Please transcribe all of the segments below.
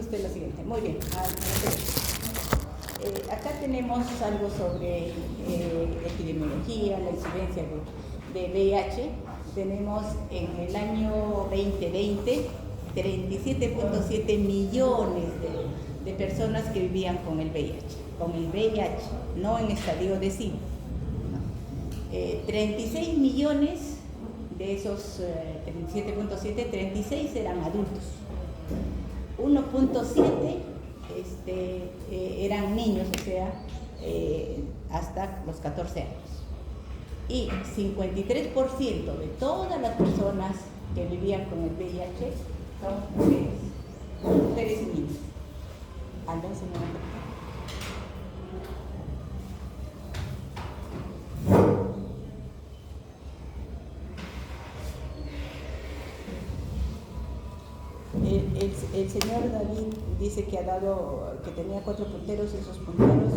usted la siguiente. Muy bien. Acá tenemos algo sobre epidemiología, la incidencia de VIH. Tenemos en el año 2020 37.7 millones de personas que vivían con el VIH, no en estadio de SIDA. 36 millones de esos 37.7, 36 eran adultos. 1.7 eran niños, o sea, hasta los 14 años. Y 53% de todas las personas que vivían con el VIH son mujeres y niños. ¿Algo, señora? El señor David dice que tenía 4 punteros, esos punteros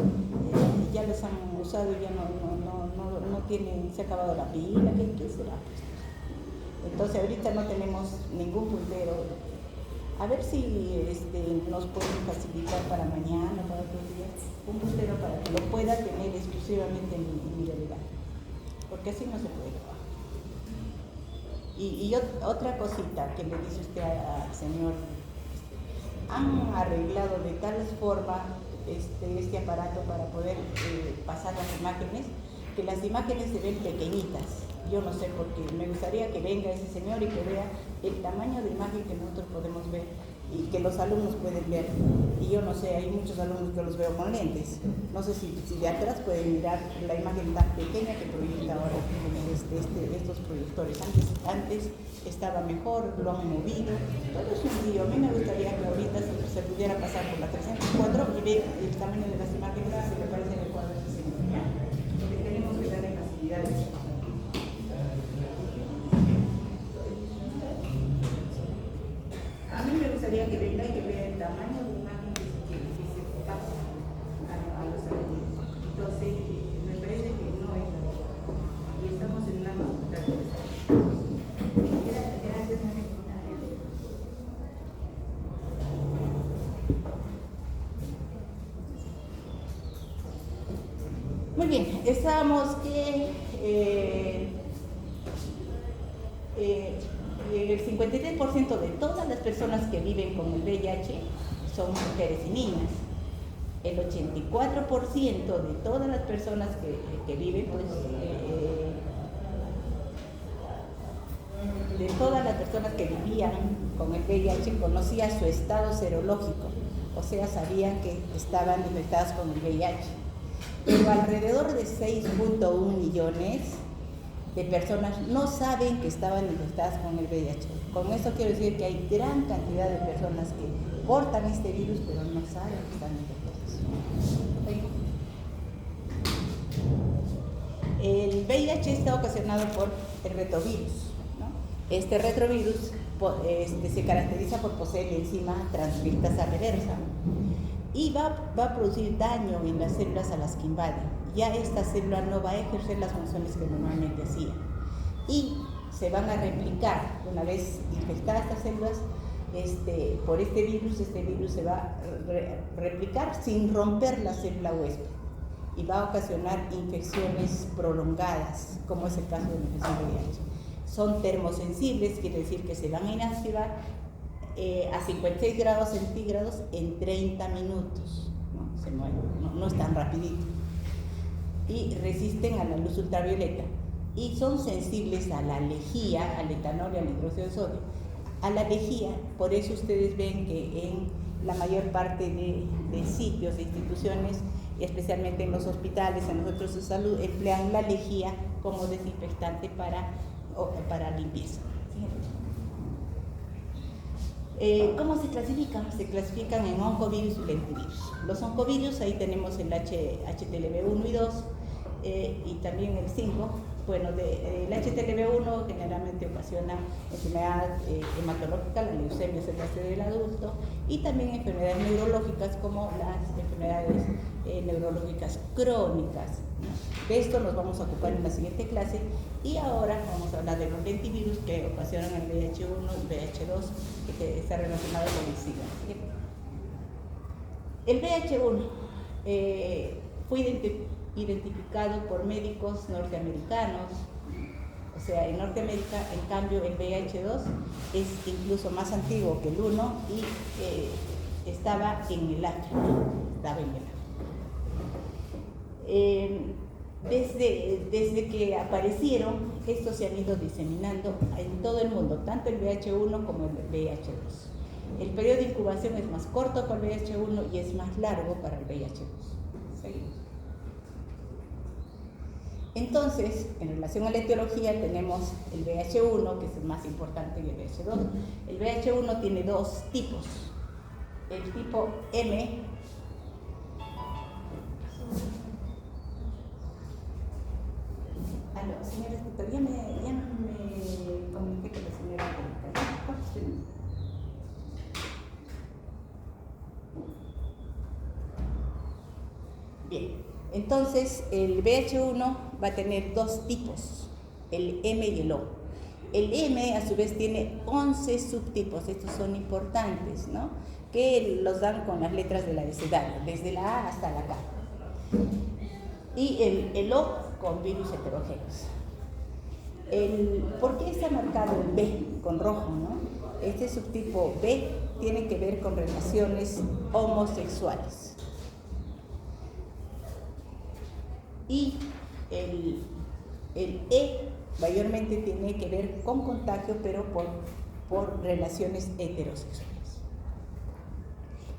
ya los han usado, ya no tienen, se ha acabado la pila, ¿qué será? Entonces ahorita no tenemos ningún puntero. A ver si nos pueden facilitar para mañana, para otros días, un puntero para que lo pueda tener exclusivamente en mi delegado, porque así no se puede trabajar. Y otra cosita que le dice usted al señor, han arreglado de tal forma este aparato para poder pasar las imágenes, que las imágenes se ven pequeñitas. Yo no sé por qué. Me gustaría que venga ese señor y que vea el tamaño de imagen que nosotros podemos ver y que los alumnos pueden ver. Y yo no sé, hay muchos alumnos que los veo con lentes. No sé si de atrás pueden mirar la imagen tan pequeña que proyecta ahora estos proyectores. Antes estaba mejor, lo han movido. Todo es un lío. A mí me gustaría que ahorita se pudiera pasar por la 304 y ver el tamaño de las imágenes que se me parece en el cuadro de seguridad. Porque tenemos que darle facilidades. A mí me gustaría que venga y que vea el tamaño de imagen que se pasa a los alumnos. Entonces, me parece que no es la verdad. Y estamos en una facultad de gracias, muy bien, estábamos que el 53% de todas las personas que viven con el VIH son mujeres y niñas. El 84% de todas las personas que viven, de todas las personas que vivían con el VIH conocía su estado serológico, o sea, sabían que estaban infectadas con el VIH. Pero alrededor de 6.1 millones de personas no saben que estaban infectadas con el VIH. Con eso quiero decir que hay gran cantidad de personas que portan este virus pero no saben que están infectados. El VIH está ocasionado por el retrovirus, ¿no? Este retrovirus se caracteriza por poseer la enzima transcriptasa reversa y va a producir daño en las células a las que invade. Ya esta célula no va a ejercer las funciones que normalmente hacía y se van a replicar. Una vez infectadas estas células por este virus se va a replicar sin romper la célula huésped y va a ocasionar infecciones prolongadas, como es el caso de la infección de VIH. Son termosensibles, quiere decir que se van a inactivar a 56 grados centígrados en 30 minutos, ¿no? Se mueven, no es tan rapidito. Y resisten a la luz ultravioleta y son sensibles a la lejía, al etanol y al hidróxido de sodio. A la lejía, por eso ustedes ven que en la mayor parte de sitios, de instituciones, y especialmente en los hospitales, en los centros de salud, emplean la lejía como desinfectante para limpieza. ¿Cómo se clasifican? Se clasifican en oncovirus y lentivirus. Los oncovirus, ahí tenemos el HTLV1 y 2 y también el 5. Bueno, el HTLV1 generalmente ocasiona enfermedad hematológica, la leucemia celular del adulto, y también enfermedades neurológicas como las enfermedades neurológicas crónicas. De esto nos vamos a ocupar en la siguiente clase y ahora vamos a hablar de los lentivirus que ocasionan el VIH1 y VIH2 que está relacionado con el SIDA. El VIH-1 fue identificado por médicos norteamericanos. O sea, en Norteamérica, en cambio, el VIH-2 es incluso más antiguo que el 1 y estaba en el África. Desde que aparecieron, estos se han ido diseminando en todo el mundo, tanto el VIH-1 como el VIH-2. El periodo de incubación es más corto para el VIH-1 y es más largo para el VIH-2. Seguimos. Entonces, en relación a la etiología, tenemos el VIH-1, que es el más importante, y el VIH-2. El VIH-1 tiene dos tipos. El tipo M, señora escritora, ya me comuniqué con la señora Angélica. Bien, entonces el VIH-1 va a tener dos tipos, el M y el O. El M a su vez tiene 11 subtipos, estos son importantes, ¿no? Que los dan con las letras del abecedario, desde la A hasta la K. Y el O con virus heterogéneos. ¿Por qué está marcado el B con rojo, no? Este subtipo B tiene que ver con relaciones homosexuales. Y el E mayormente tiene que ver con contagio, pero por relaciones heterosexuales.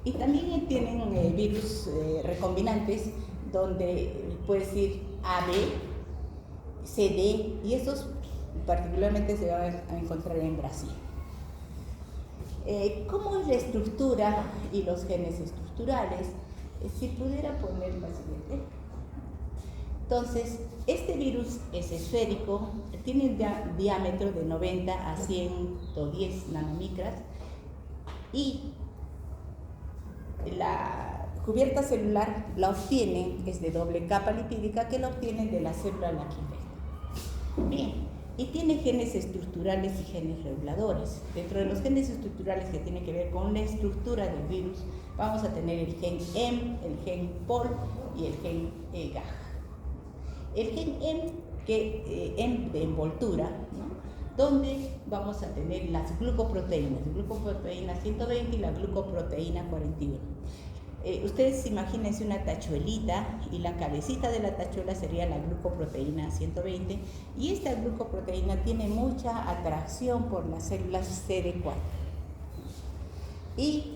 Y también tienen virus recombinantes, donde puede decir AB, CD, y estos particularmente se van a encontrar en Brasil. ¿Cómo es la estructura y los genes estructurales? Si pudiera poner la siguiente. Entonces, este virus es esférico, tiene un diámetro de 90 a 110 nanomicras y la cubierta celular la obtienen, es de doble capa lipídica, que la obtienen de la célula la que infecta. Bien, y tiene genes estructurales y genes reguladores. Dentro de los genes estructurales que tienen que ver con la estructura del virus, vamos a tener el gen M, el gen POL y el gen GAG. El gen M, M de envoltura, ¿no? Donde vamos a tener las glucoproteínas 120 y la glucoproteína 41. Ustedes imagínense una tachuelita y la cabecita de la tachuela sería la glucoproteína 120 y esta glucoproteína tiene mucha atracción por las células CD4. Y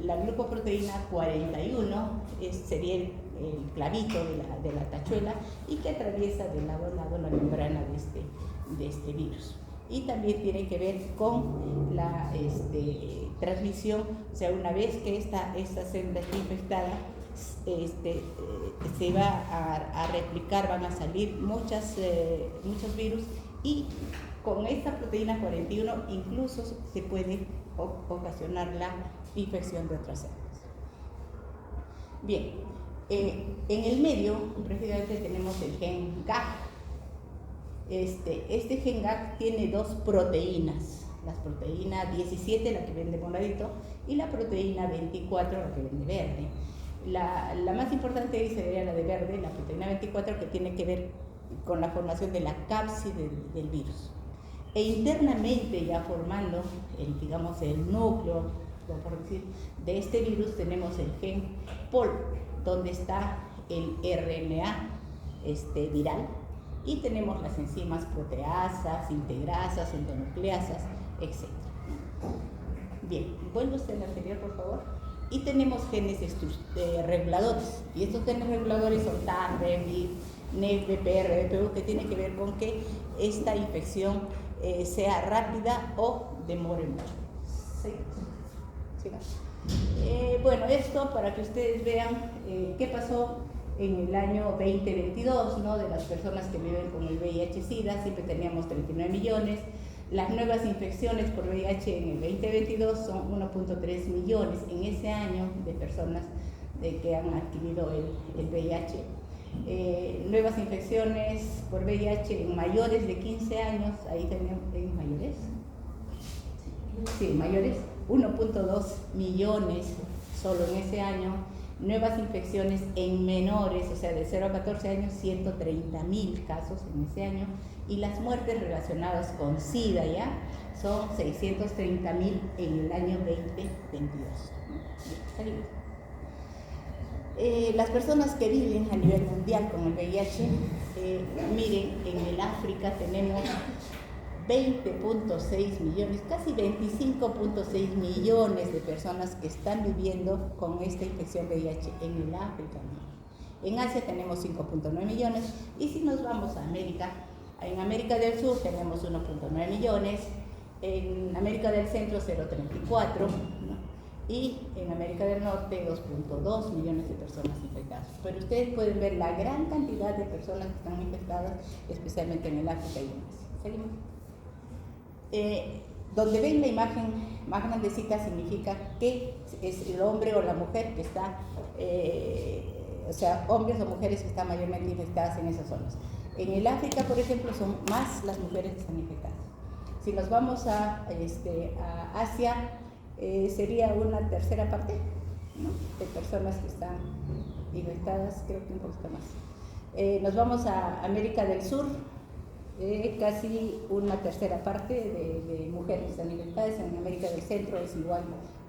la glucoproteína 41 sería el clavito de la tachuela y que atraviesa de lado a lado la membrana de este virus. Y también tiene que ver con la transmisión, o sea, una vez que esta célula está infectada, se va a replicar, van a salir muchos virus y con esta proteína 41 incluso se puede ocasionar la infección de otras células. Bien, en el medio, precisamente tenemos el gen GAG. Este gen GAG tiene dos proteínas, la proteína 17, la que ven de moradito, y la proteína 24, la que ven de verde. La más importante ahí sería la de verde, la proteína 24, que tiene que ver con la formación de la cápside del virus. E internamente, ya formando el núcleo, por decir, de este virus, tenemos el gen POL, donde está el RNA viral, y tenemos las enzimas proteasas, integrasas, endonucleasas, etc. Bien, vuelve usted al anterior, por favor. Y tenemos genes reguladores, y estos genes reguladores son TAR, REBI, NEF, BPR, BPU, que tiene que ver con que esta infección sea rápida o demore mucho. Sigamos. Bueno, esto para que ustedes vean qué pasó en el año 2022, ¿no? De las personas que viven con el VIH-Sida, siempre teníamos 39 millones. Las nuevas infecciones por VIH en el 2022 son 1.3 millones en ese año de personas que han adquirido el VIH. Nuevas infecciones por VIH en mayores de 15 años, ahí tenemos, ¿en mayores? Sí, mayores, 1.2 millones solo en ese año. Nuevas infecciones en menores, o sea, de 0 a 14 años, 130.000 casos en ese año. Y las muertes relacionadas con SIDA ya son 630.000 en el año 2022. Las personas que viven a nivel mundial con el VIH, miren, en el África tenemos 20.6 millones, casi 25.6 millones de personas que están viviendo con esta infección VIH en el África. En Asia tenemos 5.9 millones y si nos vamos a América, en América del Sur tenemos 1.9 millones, en América del Centro 0.34, ¿no? Y en América del Norte 2.2 millones de personas infectadas. Pero ustedes pueden ver la gran cantidad de personas que están infectadas, especialmente en el África y en Asia. Seguimos. Donde ven la imagen más grandecita significa que es el hombre o la mujer que está, o sea, hombres o mujeres que están mayormente infectadas en esas zonas. En el África, por ejemplo, son más las mujeres que están infectadas. Si nos vamos a Asia, sería una tercera parte, ¿no?, de personas que están infectadas, creo que un poquito más. Nos vamos a América del Sur, casi una tercera parte de mujeres que están infectadas. En América del Centro es igual,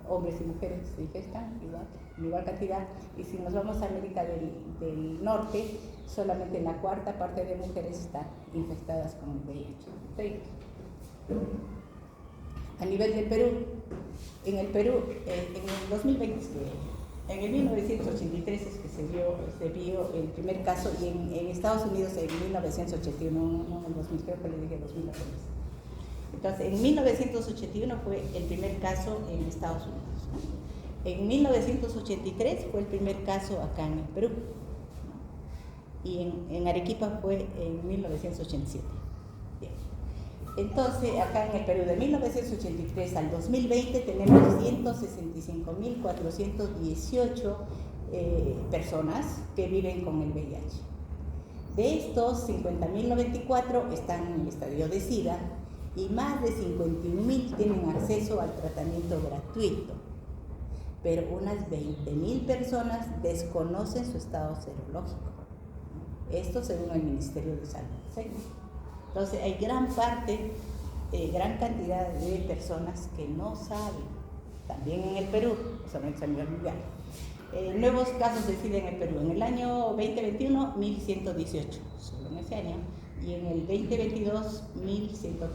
hombres y mujeres que se infectan, en igual cantidad. Y si nos vamos a América del Norte, solamente la cuarta parte de mujeres están infectadas con el VIH. ¿Sí? A nivel del Perú, en el Perú, en el 2020, en el 1983 es que se vio el primer caso, y en Estados Unidos en 1981, no en el 2000, creo que le dije 2000 apenas. Entonces, en 1981 fue el primer caso en Estados Unidos, ¿no? En 1983 fue el primer caso acá en el Perú, ¿no? Y en Arequipa fue en 1987. Bien. Entonces, acá en el Perú, de 1983 al 2020, tenemos 165.418 personas que viven con el VIH. De estos, 50.094 están en el estadio de SIDA y más de 51.000 tienen acceso al tratamiento gratuito. Pero unas 20.000 personas desconocen su estado serológico. Esto según el Ministerio de Salud. ¿Sí? Entonces hay gran cantidad de personas que no saben, también en el Perú, solamente a nivel mundial. Nuevos casos de SIDA en el Perú. En el año 2021, 1.118, solo en ese año, y en el 2022, 1.103.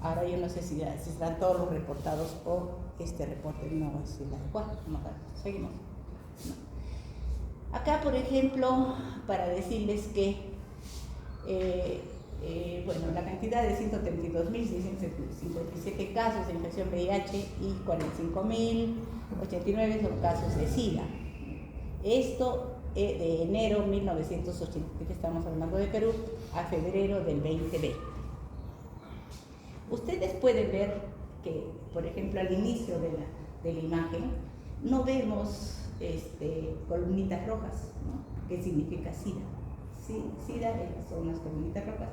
Ahora yo no sé si están todos los reportados o este reporte no es el adecuado. Seguimos. Acá, por ejemplo, para decirles que bueno, la cantidad de 132.657 casos de infección VIH y 45.089 son casos de SIDA. Esto de enero 1983, estamos hablando de Perú, a febrero del 2020. Ustedes pueden ver que, por ejemplo, al inicio de la imagen, no vemos columnitas rojas, ¿no?, que significa SIDA. SIDA son las columnitas rojas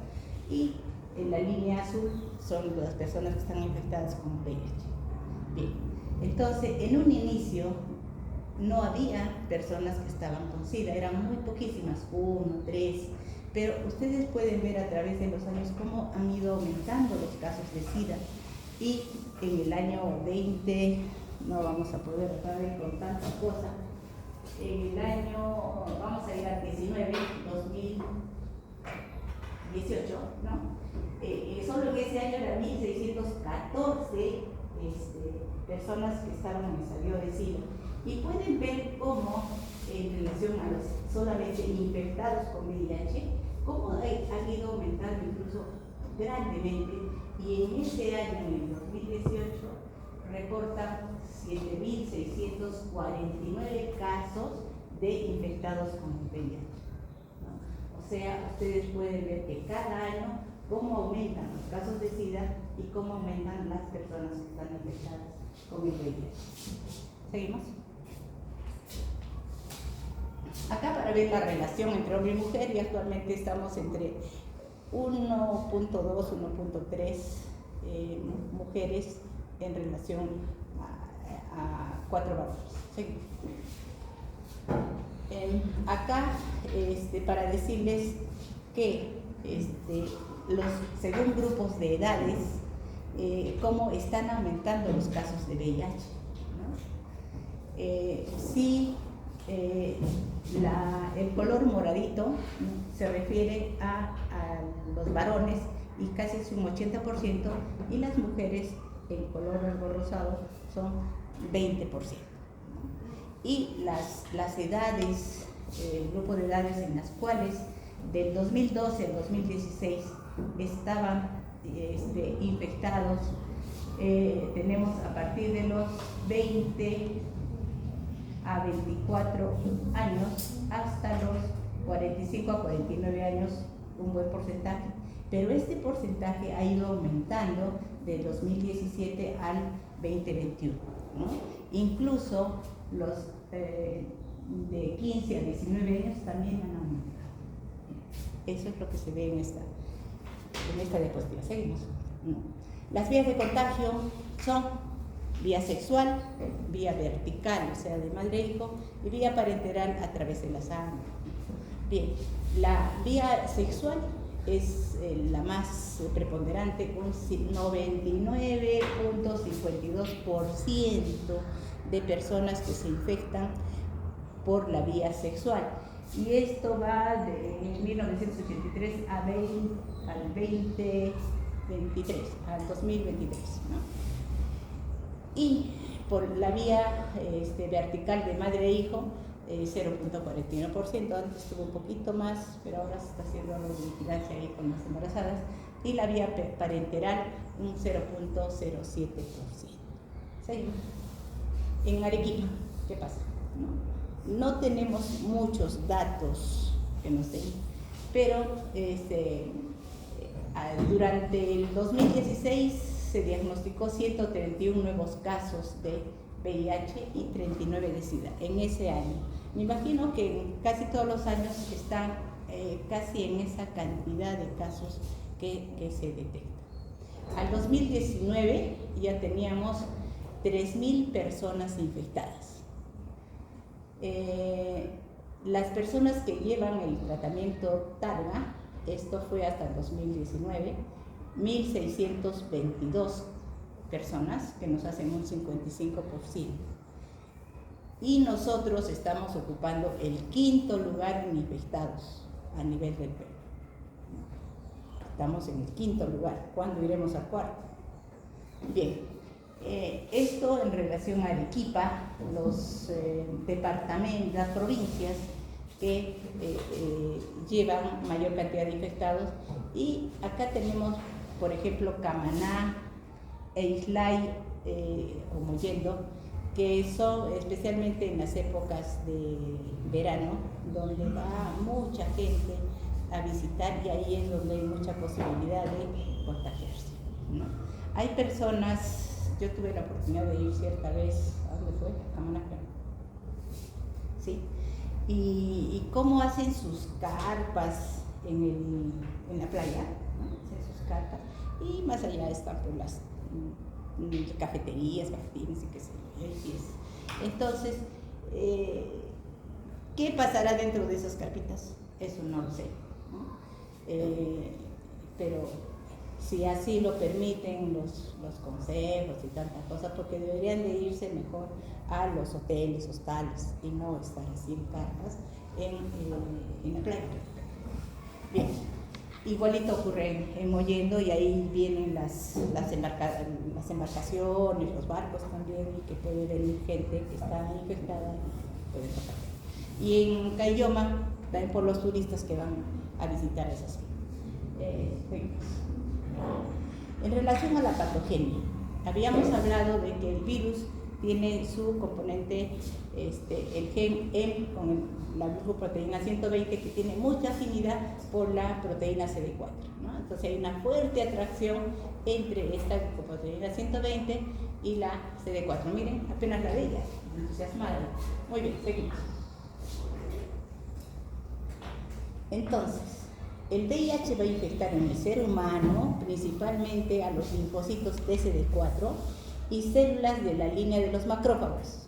y en la línea azul son las personas que están infectadas con VIH. Bien, entonces en un inicio no había personas que estaban con SIDA, eran muy poquísimas, 1, 3, pero ustedes pueden ver a través de los años cómo han ido aumentando los casos de SIDA, y en el año 20, no vamos a poder acabar con tanta cosa, en el año, vamos a ir al 19, 2018, ¿no? Solo en ese año eran 1.614 personas que estaban en estadio de SIDA. Y pueden ver cómo, en relación a los solamente infectados con VIH, cómo han ido aumentando incluso grandemente, y en ese año, en el 2018, reportan 7.649 casos de infectados con VIH, ¿no? O sea, ustedes pueden ver que cada año cómo aumentan los casos de SIDA y cómo aumentan las personas que están infectadas con el VIH. ¿Seguimos? Acá para ver la relación entre hombre y mujer, y actualmente estamos entre 1.2, 1.3 mujeres en relación a 4 varones. Sí. Acá, para decirles que según grupos de edades, cómo están aumentando los casos de VIH, ¿no? Sí, el color moradito, ¿no?, se refiere a los varones y casi es un 80%, y las mujeres en color algo rosado son 20%. Y las edades, el grupo de edades en las cuales del 2012 al 2016 estaban infectados, tenemos a partir de los 20 a 24 años hasta los 45 a 49 años, un buen porcentaje, pero este porcentaje ha ido aumentando del 2017 al 2021, ¿no? Incluso los de 15 a 19 años también han aumentado. Eso es lo que se ve en esta diapositiva. Seguimos. Las vías de contagio son vía sexual, vía vertical, o sea, de madre e hijo, y vía parenteral a través de la sangre. Bien, la vía sexual es la más preponderante, con 99.52% de personas que se infectan por la vía sexual. Y esto va de 1983 al 2023, al 2023, ¿no? Y por la vía vertical de madre e hijo, 0.41%, antes tuvo un poquito más, pero ahora se está haciendo la vigilancia ahí con las embarazadas, y la vía parenteral un 0.07%. Seguimos. En Arequipa, ¿qué pasa? No tenemos muchos datos que nos den, pero durante el 2016 se diagnosticó 131 nuevos casos de VIH y 39 de SIDA en ese año. Me imagino que en casi todos los años están casi en esa cantidad de casos que se detectan. Al 2019 ya teníamos 3.000 personas infectadas. Las personas que llevan el tratamiento Targa, esto fue hasta el 2019, 1.622 personas, que nos hacen un 55%. Y nosotros estamos ocupando el 5º lugar en infectados a nivel del Perú. Estamos en el 5º lugar. ¿Cuándo iremos al 4º? Bien, esto en relación a Arequipa, los departamentos, las provincias que llevan mayor cantidad de infectados, y acá tenemos, por ejemplo, Camaná e Islay o Mollendo, que son especialmente en las épocas de verano, donde va mucha gente a visitar, y ahí es donde hay mucha posibilidad de contagiarse, ¿no? Hay personas, yo tuve la oportunidad de ir cierta vez, ¿a dónde fue? A Camaná, sí, y cómo hacen sus carpas en la playa, ¿no? Hacen sus carpas, y más allá están por las cafeterías, cafetines y qué sé yo. Entonces, ¿qué pasará dentro de esas carpitas? Eso no lo sé, ¿no? Pero si así lo permiten los consejos y tantas cosas, porque deberían de irse mejor a los hoteles, hostales, y no estar así en carpas en la playa. Bien, igualito ocurre en Mollendo, y ahí vienen las embarcaciones, los barcos también, y que puede venir gente que está infectada y puede pasar. Y en Caylloma, también por los turistas que van a visitar esas zonas. En relación a la patogenia, habíamos hablado de que el virus tiene su componente, el gen M con la glucoproteína 120, que tiene mucha afinidad por la proteína CD4, ¿no? Entonces hay una fuerte atracción entre esta glucoproteína 120 y la CD4. Miren, apenas la veía, entusiasmada. Muy bien, seguimos. Entonces, el VIH va a infectar en el ser humano principalmente a los linfocitos TCD4 y células de la línea de los macrófagos.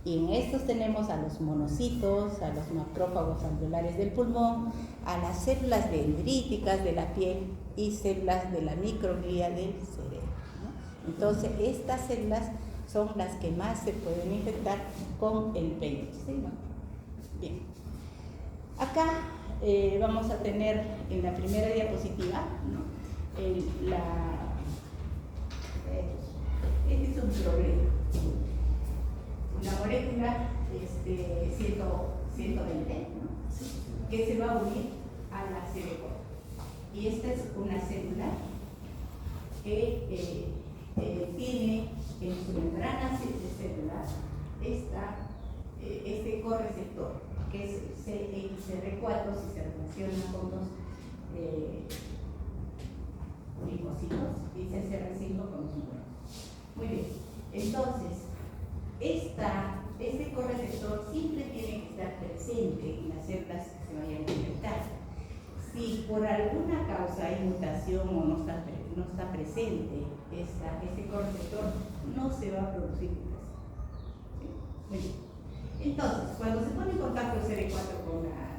Y en estos tenemos a los monocitos, a los macrófagos alveolares del pulmón, a las células dendríticas de la piel y células de la microglía del cerebro, ¿no? Entonces, estas células son las que más se pueden infectar con el VIH, ¿sí, no? Bien. Acá vamos a tener en la primera diapositiva, ¿no? Este es un problema. La molécula 120, ¿no? Que se va a unir a la CD4. Y esta es una célula que tiene en su membrana celular este correceptor, que es CXR4, si se relaciona con los linfocitos, y CCR5 con los nucleos. Muy bien, entonces, este correceptor siempre tiene que estar presente en las células que se vayan a infectar. Si por alguna causa hay mutación o no está presente este correceptor, no se va a producir mutación. ¿Sí? Muy bien. Entonces, cuando se pone en contacto el CD4 con la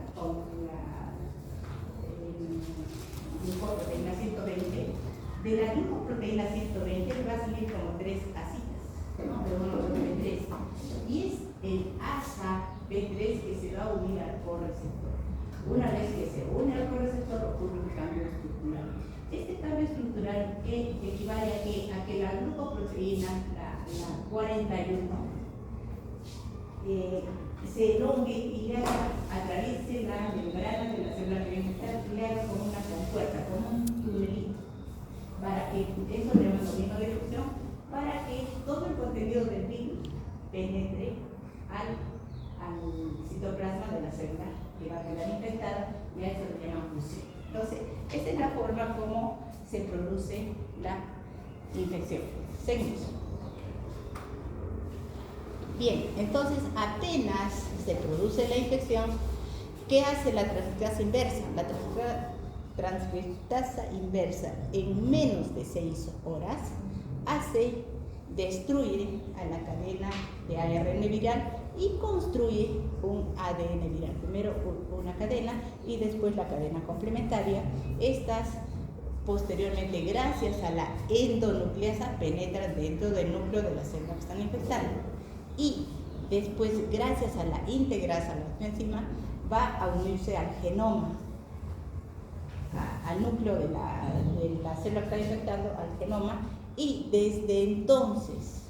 glucoproteína 120, de la glucoproteína 120 le va a salir como 3 asitas, ¿no? De 1, 2, B3. Y es el asa B3 que se va a unir al correceptor. Una vez que se une al correceptor, ocurre un cambio estructural. Este cambio estructural equivale a que la glucoproteína, la 41, se elongue y atraviese la membrana de la célula que le haga como una compuerta, como un tunelito, para que eso le llama dominio de fusión, para que todo el contenido del virus penetre al citoplasma de la célula que va a quedar infectada, y a eso le llaman fusión. Entonces, esta es la forma como se produce la infección. Seguimos. Bien, entonces apenas se produce la infección, ¿qué hace la transcriptasa inversa? La transcriptasa inversa en menos de 6 horas hace destruir a la cadena de ARN viral y construye un ADN viral. Primero una cadena y después la cadena complementaria. Estas posteriormente, gracias a la endonucleasa, penetran dentro del núcleo de la célula que están infectando. Y después, gracias a la integrasa, la enzima, va a unirse al genoma, al núcleo de la célula que está infectando, al genoma, y desde entonces,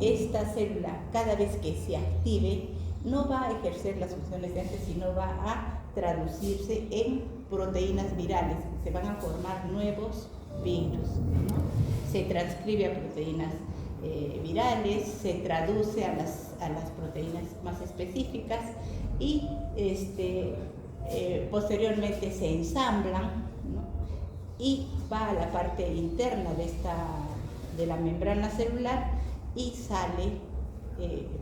esta célula, cada vez que se active, no va a ejercer las funciones de antes, sino va a traducirse en proteínas virales. Se van a formar nuevos virus, ¿no? Se transcribe a proteínas virales, se traduce a las proteínas más específicas y posteriormente se ensamblan, ¿no? Y va a la parte interna de la membrana celular y sale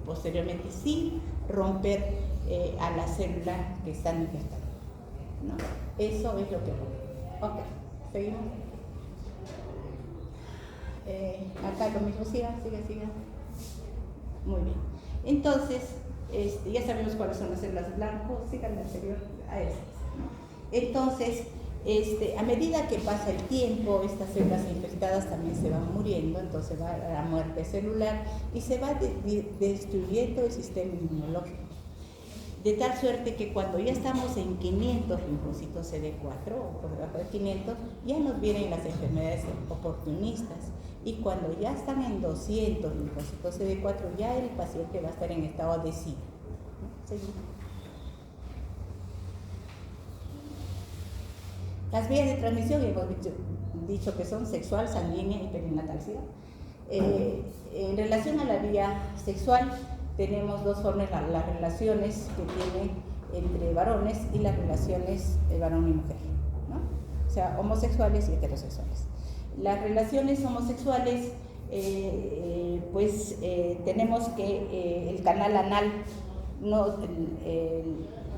posteriormente sin romper a la célula que están infectando, ¿no? Eso es lo que ocurre. Ok, seguimos. Acá lo mismo, siga. Muy bien. Entonces, ya sabemos cuáles son las células blanco, sigan la anterior a estas, ¿no? Entonces, a medida que pasa el tiempo, estas células infectadas también se van muriendo, entonces va a la muerte celular y se va destruyendo el sistema inmunológico. De tal suerte que cuando ya estamos en 500 linfocitos CD4 o por debajo de 500, ya nos vienen las enfermedades oportunistas. Y cuando ya están en 200 linfocitos CD4, ya el paciente va a estar en estado de SIDA. Seguimos. Las vías de transmisión, hemos dicho que son sexual, sanguínea y perinatal, ¿sí? En relación a la vía sexual, tenemos dos formas, las relaciones que tienen entre varones y las relaciones de varón y mujer, ¿no? O sea, homosexuales y heterosexuales. Las relaciones homosexuales, tenemos que el canal anal,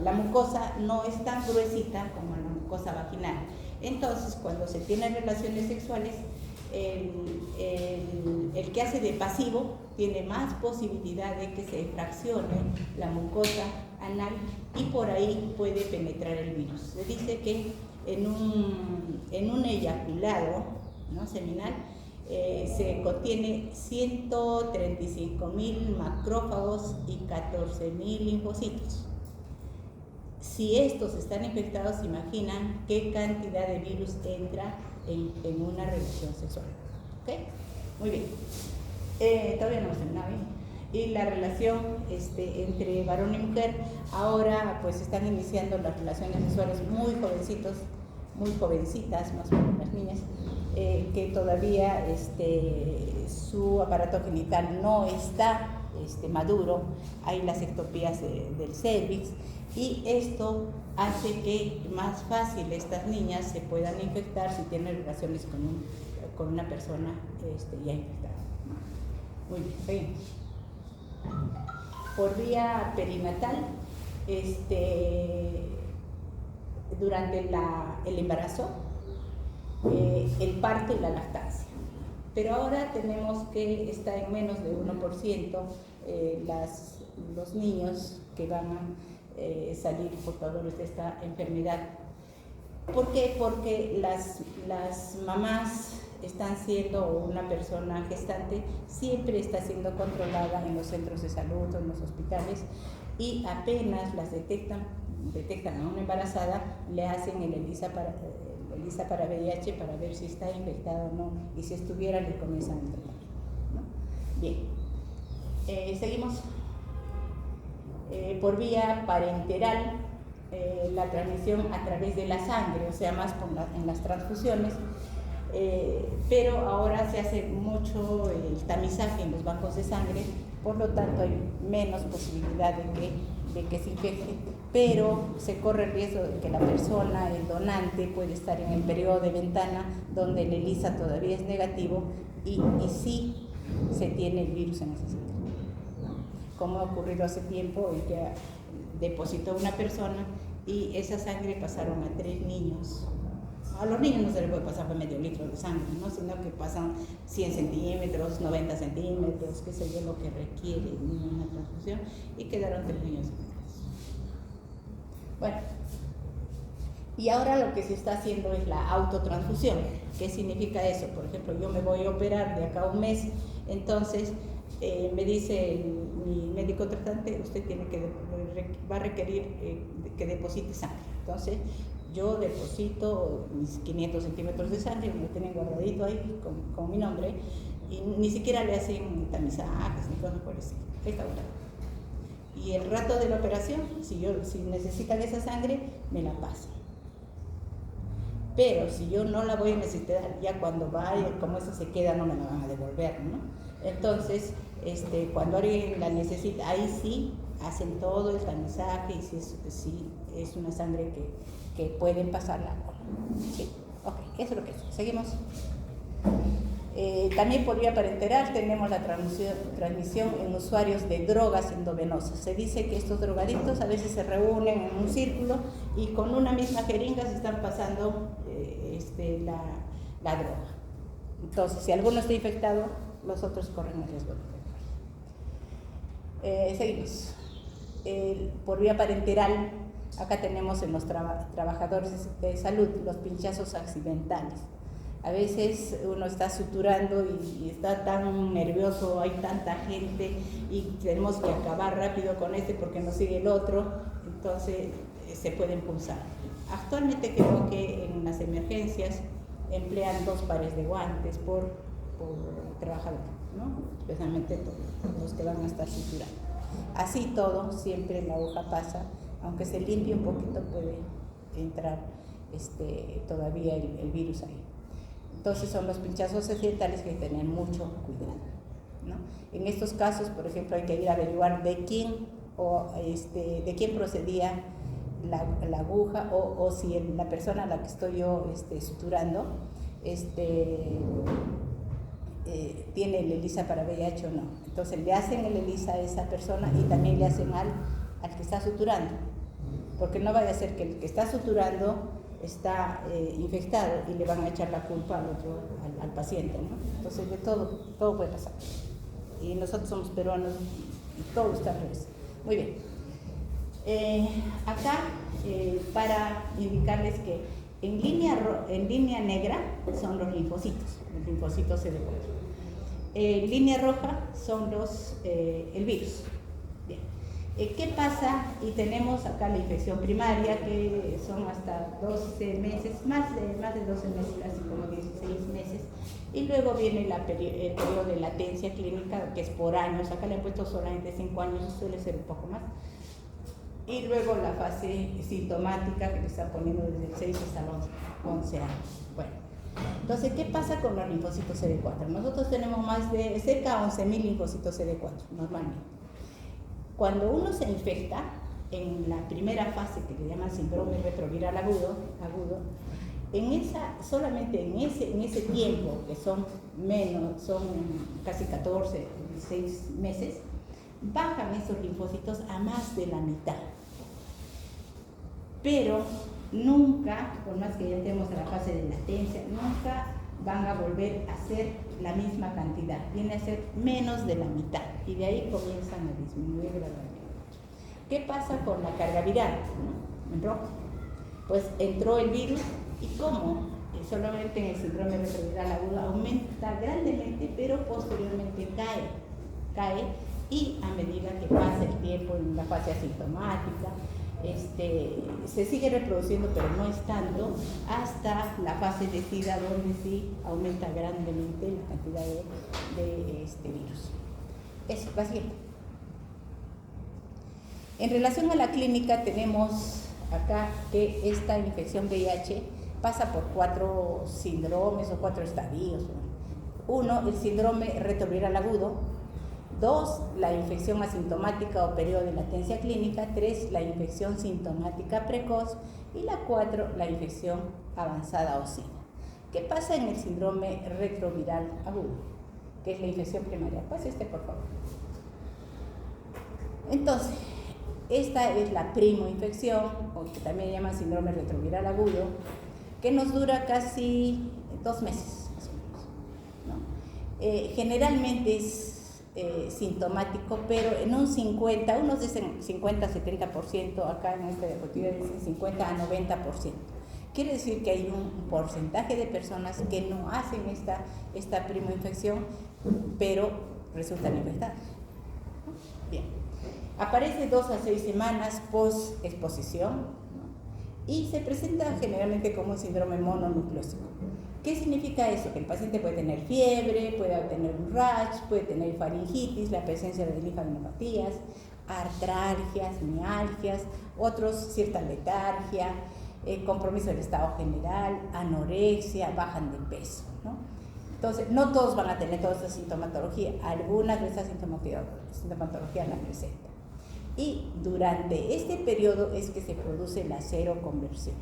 la mucosa no es tan gruesita como la mucosa vaginal. Entonces, cuando se tienen relaciones sexuales, el que hace de pasivo tiene más posibilidad de que se fraccione la mucosa anal y por ahí puede penetrar el virus. Se dice que en un eyaculado, ¿no?, seminal, se contiene 135.000 macrófagos y 14.000 linfocitos. Si estos están infectados, imaginan qué cantidad de virus entra en una relación sexual. ¿Ok? Muy bien. Todavía no hemos terminado bien. Y la relación entre varón y mujer, ahora pues están iniciando las relaciones sexuales muy jovencitos, muy jovencitas, más o menos las niñas, que todavía su aparato genital no está maduro, hay las ectopías del cervix, y esto hace que más fácil estas niñas se puedan infectar si tienen relaciones con una persona ya infectada. Muy bien, seguimos. Por vía perinatal, durante el embarazo, el parto y la lactancia. Pero ahora tenemos que está en menos de 1% los niños que van a salir portadores de esta enfermedad. ¿Por qué? Porque las mamás están siendo, o una persona gestante siempre está siendo controlada en los centros de salud o en los hospitales, y apenas las detectan a una embarazada, le hacen el ELISA para VIH para ver si está infectada o no, y si estuviera le comienzan a tratar, ¿no? Bien, seguimos. Por vía parenteral, la transmisión a través de la sangre, o sea, más en las transfusiones, pero ahora se hace mucho el tamizaje en los bancos de sangre, por lo tanto hay menos posibilidad de que se infecte, pero se corre el riesgo de que la persona, el donante, puede estar en el periodo de ventana donde el ELISA todavía es negativo y sí se tiene el virus en esa sangre, ¿no? Como ha ocurrido hace tiempo, en que depositó una persona y esa sangre pasaron a 3 niños. A los niños no se les puede pasar por medio litro de sangre, ¿no?, sino que pasan 100 centímetros, 90 centímetros, qué sé yo, lo que requiere una transfusión, y quedaron 3 niños. Bueno, y ahora lo que se está haciendo es la autotransfusión. ¿Qué significa eso? Por ejemplo, yo me voy a operar de acá a un mes, entonces me dice mi médico tratante, usted va a requerir que deposite sangre. Entonces, yo deposito mis 500 centímetros de sangre, me lo tienen guardadito ahí con mi nombre, y ni siquiera le hacen tamizajes ni cosas por eso. Está guardado. Y el rato de la operación, si necesitan esa sangre, me la pasan. Pero si yo no la voy a necesitar, ya cuando vaya, como eso se queda, no me la van a devolver, ¿no? Entonces, cuando alguien la necesita, ahí sí hacen todo el tamizaje, y si es una sangre que pueden pasarla. Sí, ok, eso es lo que es. Seguimos. También por vía parenteral tenemos la transmisión en usuarios de drogas endovenosas. Se dice que estos drogadictos a veces se reúnen en un círculo y con una misma jeringa se están pasando la droga. Entonces, si alguno está infectado, los otros corren el riesgo de infectarse. Seguimos. Por vía parenteral, acá tenemos en los trabajadores de salud los pinchazos accidentales. A veces uno está suturando y está tan nervioso, hay tanta gente y tenemos que acabar rápido con porque nos sigue el otro, entonces se pueden punzar. Actualmente creo que en las emergencias emplean 2 pares de guantes por trabajador, ¿no? Especialmente los que van a estar suturando. Así todo, siempre la aguja pasa, aunque se limpie un poquito puede entrar todavía el virus ahí. Entonces son los pinchazos accidentales que hay que tener mucho cuidado, ¿no? En estos casos, por ejemplo, hay que ir a averiguar de quién procedía la aguja, o si la persona a la que estoy yo suturando tiene el ELISA para VIH o no. Entonces le hacen el ELISA a esa persona y también le hacen al que está suturando, porque no vaya a ser que el que está suturando está infectado y le van a echar la culpa al paciente, ¿no? Entonces de todo puede pasar. Y nosotros somos peruanos y todo está al revés. Muy bien. Acá, para indicarles que en línea negra son los linfocitos CD4. En línea roja son el virus. Bien. ¿Qué pasa? Y tenemos acá la infección primaria, que son hasta 12 meses, más de 12 meses, casi como 16 meses. Y luego viene el periodo de latencia clínica, que es por años. Acá le han puesto solamente 5 años, suele ser un poco más. Y luego la fase sintomática, que le está poniendo desde el 6 hasta los 11 años. Bueno, entonces, ¿qué pasa con los linfocitos CD4? Nosotros tenemos más de cerca de 11.000 linfocitos CD4, normalmente. Cuando uno se infecta, en la primera fase, que le llaman síndrome retroviral agudo, solamente en ese tiempo, que son casi 14, 16 meses, bajan esos linfocitos a más de la mitad. Pero nunca, por más que ya estemos en la fase de latencia, nunca van a volver a ser la misma cantidad, viene a ser menos de la mitad, y de ahí comienzan a disminuir gradualmente. ¿Qué pasa con la carga viral? ¿No? En rojo. Pues entró el virus, y como solamente en el síndrome retroviral agudo aumenta grandemente, pero posteriormente cae, y a medida que pasa el tiempo en la fase asintomática, se sigue reproduciendo, pero no es tanto, hasta la fase de SIDA, donde sí aumenta grandemente la cantidad de este virus. Eso, la siguiente. En relación a la clínica, tenemos acá que esta infección VIH pasa por 4 síndromes o 4 estadios. 1, el síndrome retroviral agudo. 2, la infección asintomática o periodo de latencia clínica. 3, la infección sintomática precoz. Y la 4, la infección avanzada o SIDA. ¿Qué pasa en el síndrome retroviral agudo? Que es la infección primaria. Pase por favor. Entonces, esta es la primoinfección, o que también llama síndrome retroviral agudo, que nos dura casi 2 meses, más o menos, ¿no? Generalmente es sintomático, pero en un 50, unos dicen 50-70%, acá en esta diapositiva dicen 50 a 90%. Quiere decir que hay un porcentaje de personas que no hacen esta primoinfección, pero resultan infectadas. Bien. Aparece 2 a 6 semanas post-exposición, ¿no? Y se presenta generalmente como un síndrome mononucleósico. ¿Qué significa eso? Que el paciente puede tener fiebre, puede tener un rash, puede tener faringitis, la presencia de linfadenopatías, artralgias, mialgias, cierta letargia, compromiso del estado general, anorexia, bajan de peso, ¿no? Entonces, no todos van a tener toda esta sintomatología, algunas de esas sintomatologías la presentan. Y durante este periodo es que se produce la seroconversión.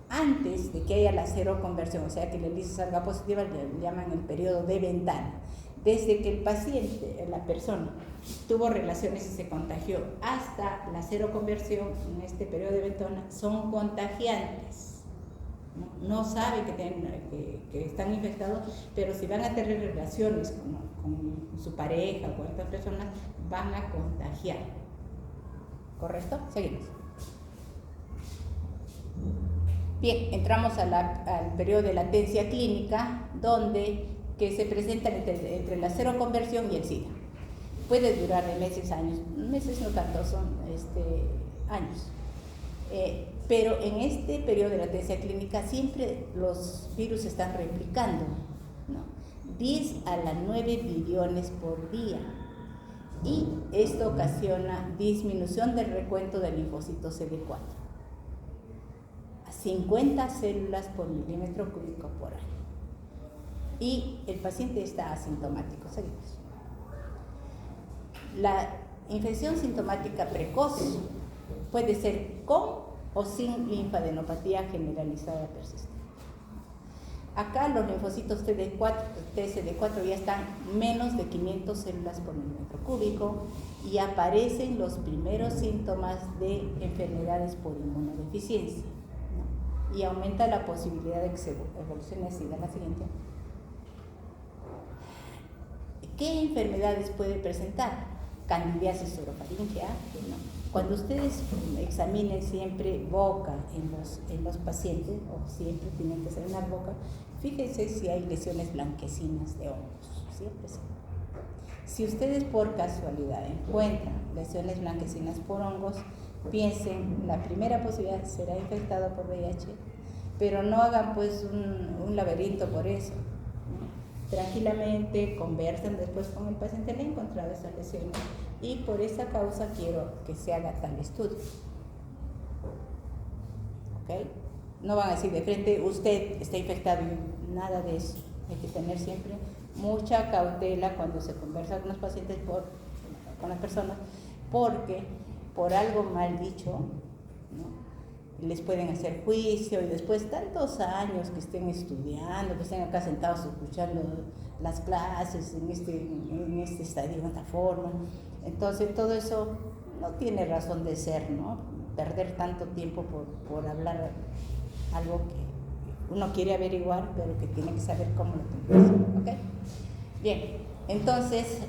Antes de que haya la seroconversión, o sea que la ELISA salga positiva, le llaman el periodo de ventana. Desde que el paciente, la persona, tuvo relaciones y se contagió hasta la seroconversión, en este periodo de ventana, son contagiantes. No saben que están infectados, pero si van a tener relaciones con su pareja o con otras personas, van a contagiar. ¿Correcto? Seguimos. Bien, entramos al periodo de latencia clínica, que se presenta entre la seroconversión y el SIDA. Puede durar de meses, años, meses no tanto, son años. Pero en este periodo de latencia clínica siempre los virus se están replicando, ¿no? 10 a la 9 billones por día. Y esto ocasiona disminución del recuento del linfocito CD4. 50 células por milímetro cúbico por año. Y el paciente está asintomático. Seguimos. La infección sintomática precoz puede ser con o sin linfadenopatía generalizada persistente. Acá los linfocitos TCD4 ya están menos de 500 células por milímetro cúbico y aparecen los primeros síntomas de enfermedades por inmunodeficiencia. y aumenta la posibilidad de que se evolucione así. La siguiente. ¿Qué enfermedades puede presentar? Candidiasis orofaríngea. ¿No? Cuando ustedes examinen siempre boca en los pacientes, o siempre tienen que examinar boca, fíjense si hay lesiones blanquecinas de hongos, siempre sí. Si ustedes por casualidad encuentran lesiones blanquecinas por hongos, piensen, la primera posibilidad será infectado por VIH, pero no hagan pues un laberinto por eso. Tranquilamente conversen después con el paciente, le he encontrado esa lesión y por esa causa quiero que se haga tal estudio. ¿Ok? No van a decir de frente, usted está infectado, nada de eso. Hay que tener siempre mucha cautela cuando se conversa con los pacientes, con las personas, porque por algo mal dicho, ¿no? Les pueden hacer juicio y después tantos años que estén estudiando, que estén acá sentados escuchando las clases en este estadio, de esta forma. Entonces todo eso no tiene razón de ser, ¿no? Perder tanto tiempo por hablar algo que uno quiere averiguar, pero que tiene que saber cómo lo tiene que hacer, ¿ok? Bien. Entonces,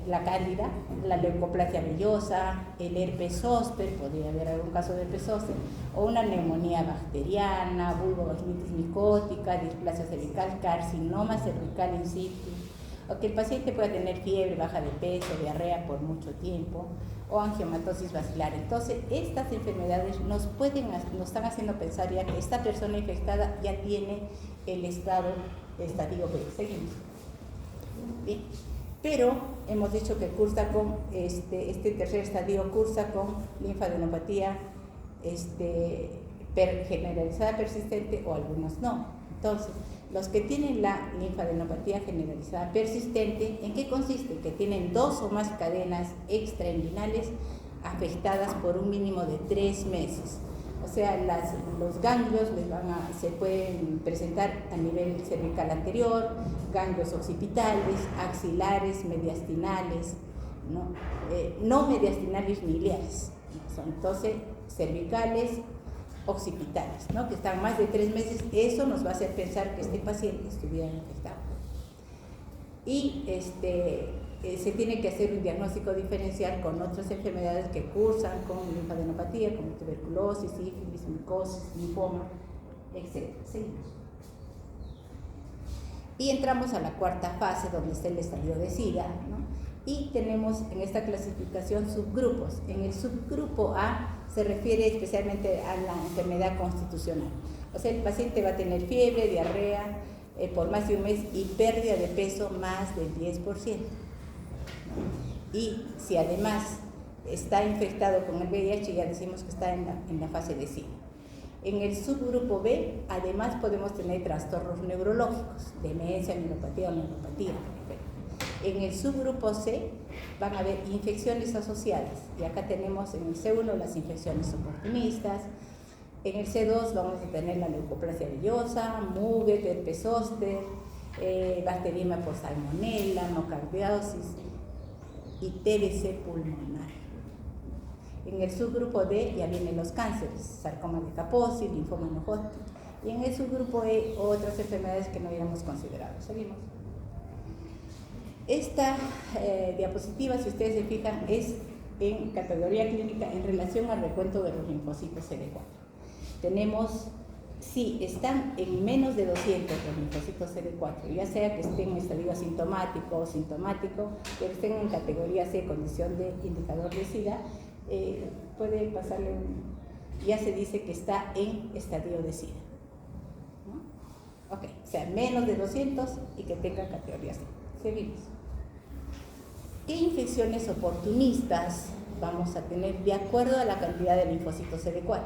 la cándida, la leucoplasia vellosa, el herpes zóster, podría haber algún caso de herpes zóster, o una neumonía bacteriana, vulvovaginitis micótica, displasia cervical, carcinoma cervical in situ, o que el paciente pueda tener fiebre, baja de peso, diarrea por mucho tiempo, o angiomatosis vacilar. Entonces, estas enfermedades nos están haciendo pensar ya que esta persona infectada ya tiene el estadio B. Seguimos. Bien. Pero hemos dicho que cursa con este tercer estadio cursa con linfadenopatía generalizada persistente o algunos no. Entonces, los que tienen la linfadenopatía generalizada persistente, ¿en qué consiste? Que tienen 2 o más cadenas extrainguinales afectadas por un mínimo de 3 meses. O sea, los ganglios se pueden presentar a nivel cervical anterior, ganglios occipitales, axilares, mediastinales, no mediastinales ni iliares, ¿no? Son entonces cervicales, occipitales, ¿no? Que están más de 3 meses. Eso nos va a hacer pensar que este paciente estuviera infectado. Y se tiene que hacer un diagnóstico diferencial con otras enfermedades que cursan con linfadenopatía, como tuberculosis, sífilis, micosis, linfoma, etc. Seguimos. Y entramos a la cuarta fase, donde está el estadio de SIDA, ¿no? Y tenemos en esta clasificación subgrupos. En el subgrupo A se refiere especialmente a la enfermedad constitucional. O sea, el paciente va a tener fiebre, diarrea por más de un mes y pérdida de peso más del 10%. Y si además está infectado con el VIH, ya decimos que está en la fase de SIDA. En el subgrupo B, además podemos tener trastornos neurológicos, demencia, neuropatía o neuropatía. En el subgrupo C van a haber infecciones asociadas, y acá tenemos en el C1 las infecciones oportunistas, en el C2 vamos a tener la leucoplasia vellosa, Muget, herpes zóster, bacteriemia por salmonella, nocardiosis y TBC pulmonar. En el subgrupo D ya vienen los cánceres, sarcoma de Kaposi, linfoma no Hodgkin, y en el subgrupo E otras enfermedades que no habíamos considerado. Seguimos. Esta diapositiva, si ustedes se fijan, es en categoría clínica en relación al recuento de los linfocitos CD4. Tenemos, si están en menos de 200 los linfocitos CD4, ya sea que estén en estadio asintomático o sintomático, que estén en categoría C, condición de indicador de SIDA, puede pasarle ya se dice que está en estadio de SIDA, ¿no? Ok, o sea, menos de 200 y que tenga categoría C. Seguimos. ¿Qué infecciones oportunistas vamos a tener de acuerdo a la cantidad de linfocitos CD4?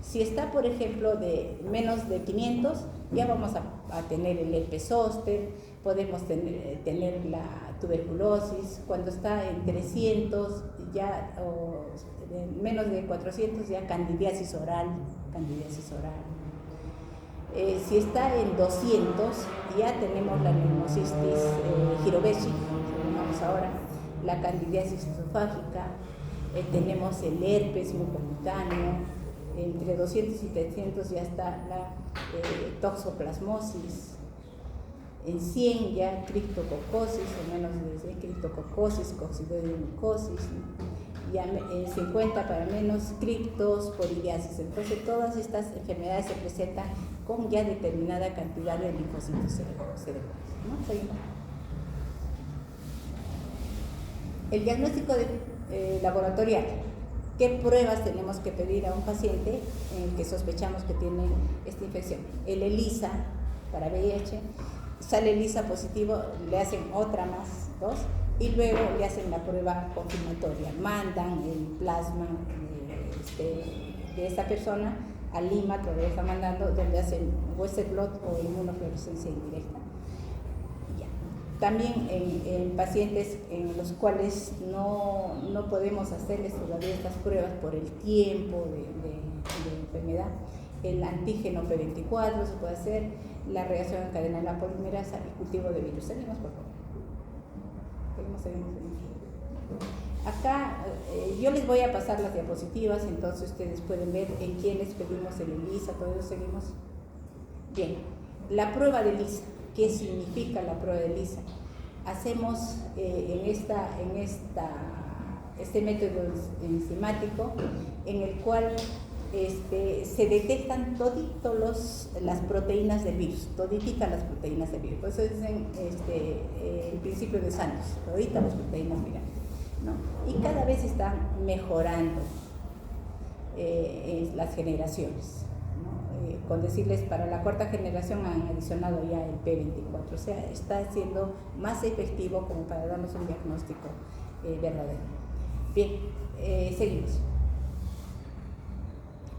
Si está, por ejemplo, de menos de 500, ya vamos a tener el herpes zóster, podemos tener la tuberculosis. Cuando está en 300, ya, o menos de 400, ya candidiasis oral. Si está en 200, ya tenemos la pneumocystis jirovecii, vamos ahora, la candidiasis esofágica, tenemos el herpes mucocutáneo, entre 200 y 300 ya está la toxoplasmosis, en 100 ya criptococosis, o menos de 100 criptococosis, coccidioides, ¿no? Ya en 50 para menos criptosporidiasis. Entonces todas estas enfermedades se presentan con ya determinada cantidad de linfocitos cerebrales, ¿no? Seguimos. El diagnóstico laboratorial. ¿Qué pruebas tenemos que pedir a un paciente en el que sospechamos que tiene esta infección? El ELISA para VIH, sale ELISA positivo, le hacen otra más, 2, y luego le hacen la prueba confirmatoria. Mandan el plasma de esta persona a Lima, todavía está mandando, donde hacen Western blot o inmunofluorescencia indirecta. También en pacientes en los cuales no podemos hacerles todavía estas pruebas por el tiempo de enfermedad, el antígeno P24 se puede hacer, la reacción en cadena de la polimerasa y cultivo de virus. Seguimos, por favor. Seguimos. Acá yo les voy a pasar las diapositivas, entonces ustedes pueden ver en quiénes pedimos el ELISA, todo eso seguimos. Bien, la prueba de ELISA. ¿Qué significa la prueba de ELISA? Hacemos este método enzimático en el cual se detectan toditas las proteínas del virus, toditas las proteínas del virus. Por eso dicen el principio de Santos, toditas las proteínas virales, ¿no? Y cada vez están mejorando las generaciones. Con decirles, para la cuarta generación han adicionado ya el P24, o sea, está siendo más efectivo como para darnos un diagnóstico verdadero. Bien, seguimos.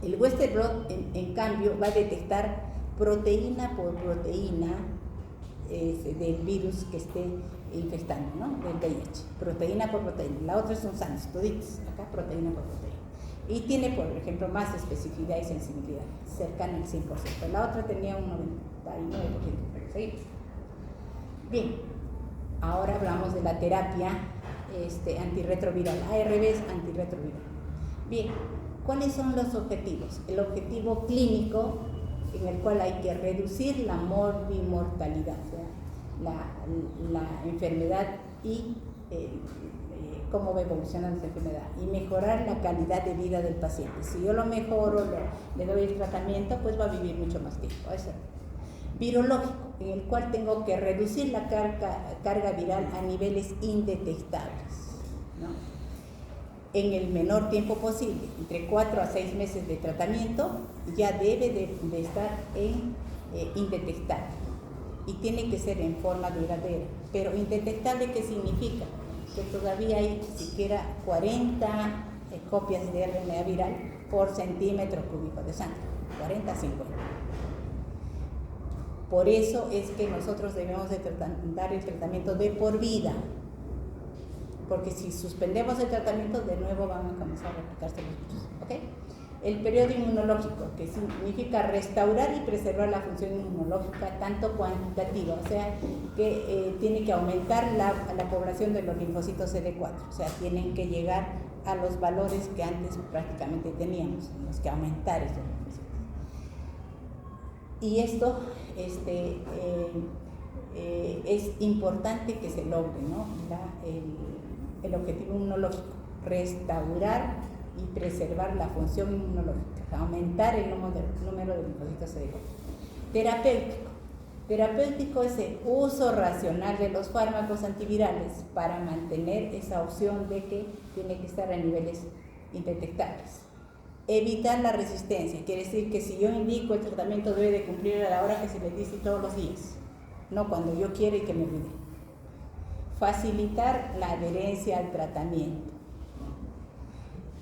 El Western blot, en cambio, va a detectar proteína por proteína del virus que esté infectando, ¿no? Del VIH, proteína por proteína. La otra son SANS, toditos, acá proteína por proteína. Y tiene, por ejemplo, más especificidad y sensibilidad, cercana al 100%. La otra tenía un 99%. Seguimos. Bien, ahora hablamos de la terapia antirretroviral. ARV es antirretroviral. Bien, ¿cuáles son los objetivos? El objetivo clínico, en el cual hay que reducir la morbimortalidad, o sea, la enfermedad y cómo va evolucionando esta enfermedad, y mejorar la calidad de vida del paciente. Si yo lo mejoro, le doy el tratamiento, pues va a vivir mucho más tiempo. Eso. Virológico, en el cual tengo que reducir la carga viral a niveles indetectables, ¿no? En el menor tiempo posible, entre 4 a 6 meses de tratamiento, ya debe de estar en indetectable, y tiene que ser en forma duradera. Pero indetectable, ¿qué significa? Que todavía hay siquiera 40 copias de RNA viral por centímetro cúbico de sangre, 40 a 50. Por eso es que nosotros debemos de dar el tratamiento de por vida, porque si suspendemos el tratamiento, de nuevo van a comenzar a replicarse los virus. ¿Okay? El periodo inmunológico, que significa restaurar y preservar la función inmunológica, tanto cuantitativa, o sea, que tiene que aumentar la población de los linfocitos CD4, o sea, tienen que llegar a los valores que antes prácticamente teníamos, tenemos que aumentar estos linfocitos. Y esto es importante que se logre, ¿no? El objetivo inmunológico, restaurar y preservar la función inmunológica, aumentar el número de linfocitos CD4. Terapéutico es el uso racional de los fármacos antivirales para mantener esa opción de que tiene que estar a niveles indetectables. Evitar la resistencia, quiere decir que si yo indico el tratamiento debe de cumplir a la hora que se le dice todos los días, no cuando yo quiera y que me olvide. Facilitar la adherencia al tratamiento.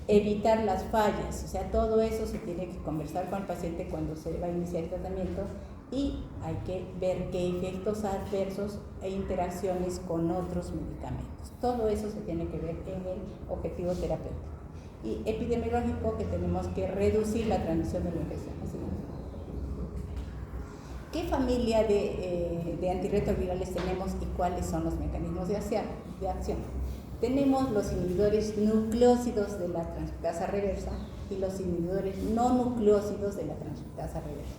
Evitar las fallas, o sea, todo eso se tiene que conversar con el paciente cuando se va a iniciar el tratamiento, y hay que ver qué efectos adversos e interacciones con otros medicamentos. Todo eso se tiene que ver en el objetivo terapéutico. Y epidemiológico, que tenemos que reducir la transmisión de la infección. ¿Qué familia de antirretrovirales tenemos y cuáles son los mecanismos de acción? Tenemos los inhibidores nucleósidos de la transcriptasa reversa y los inhibidores no nucleócidos de la transcriptasa reversa.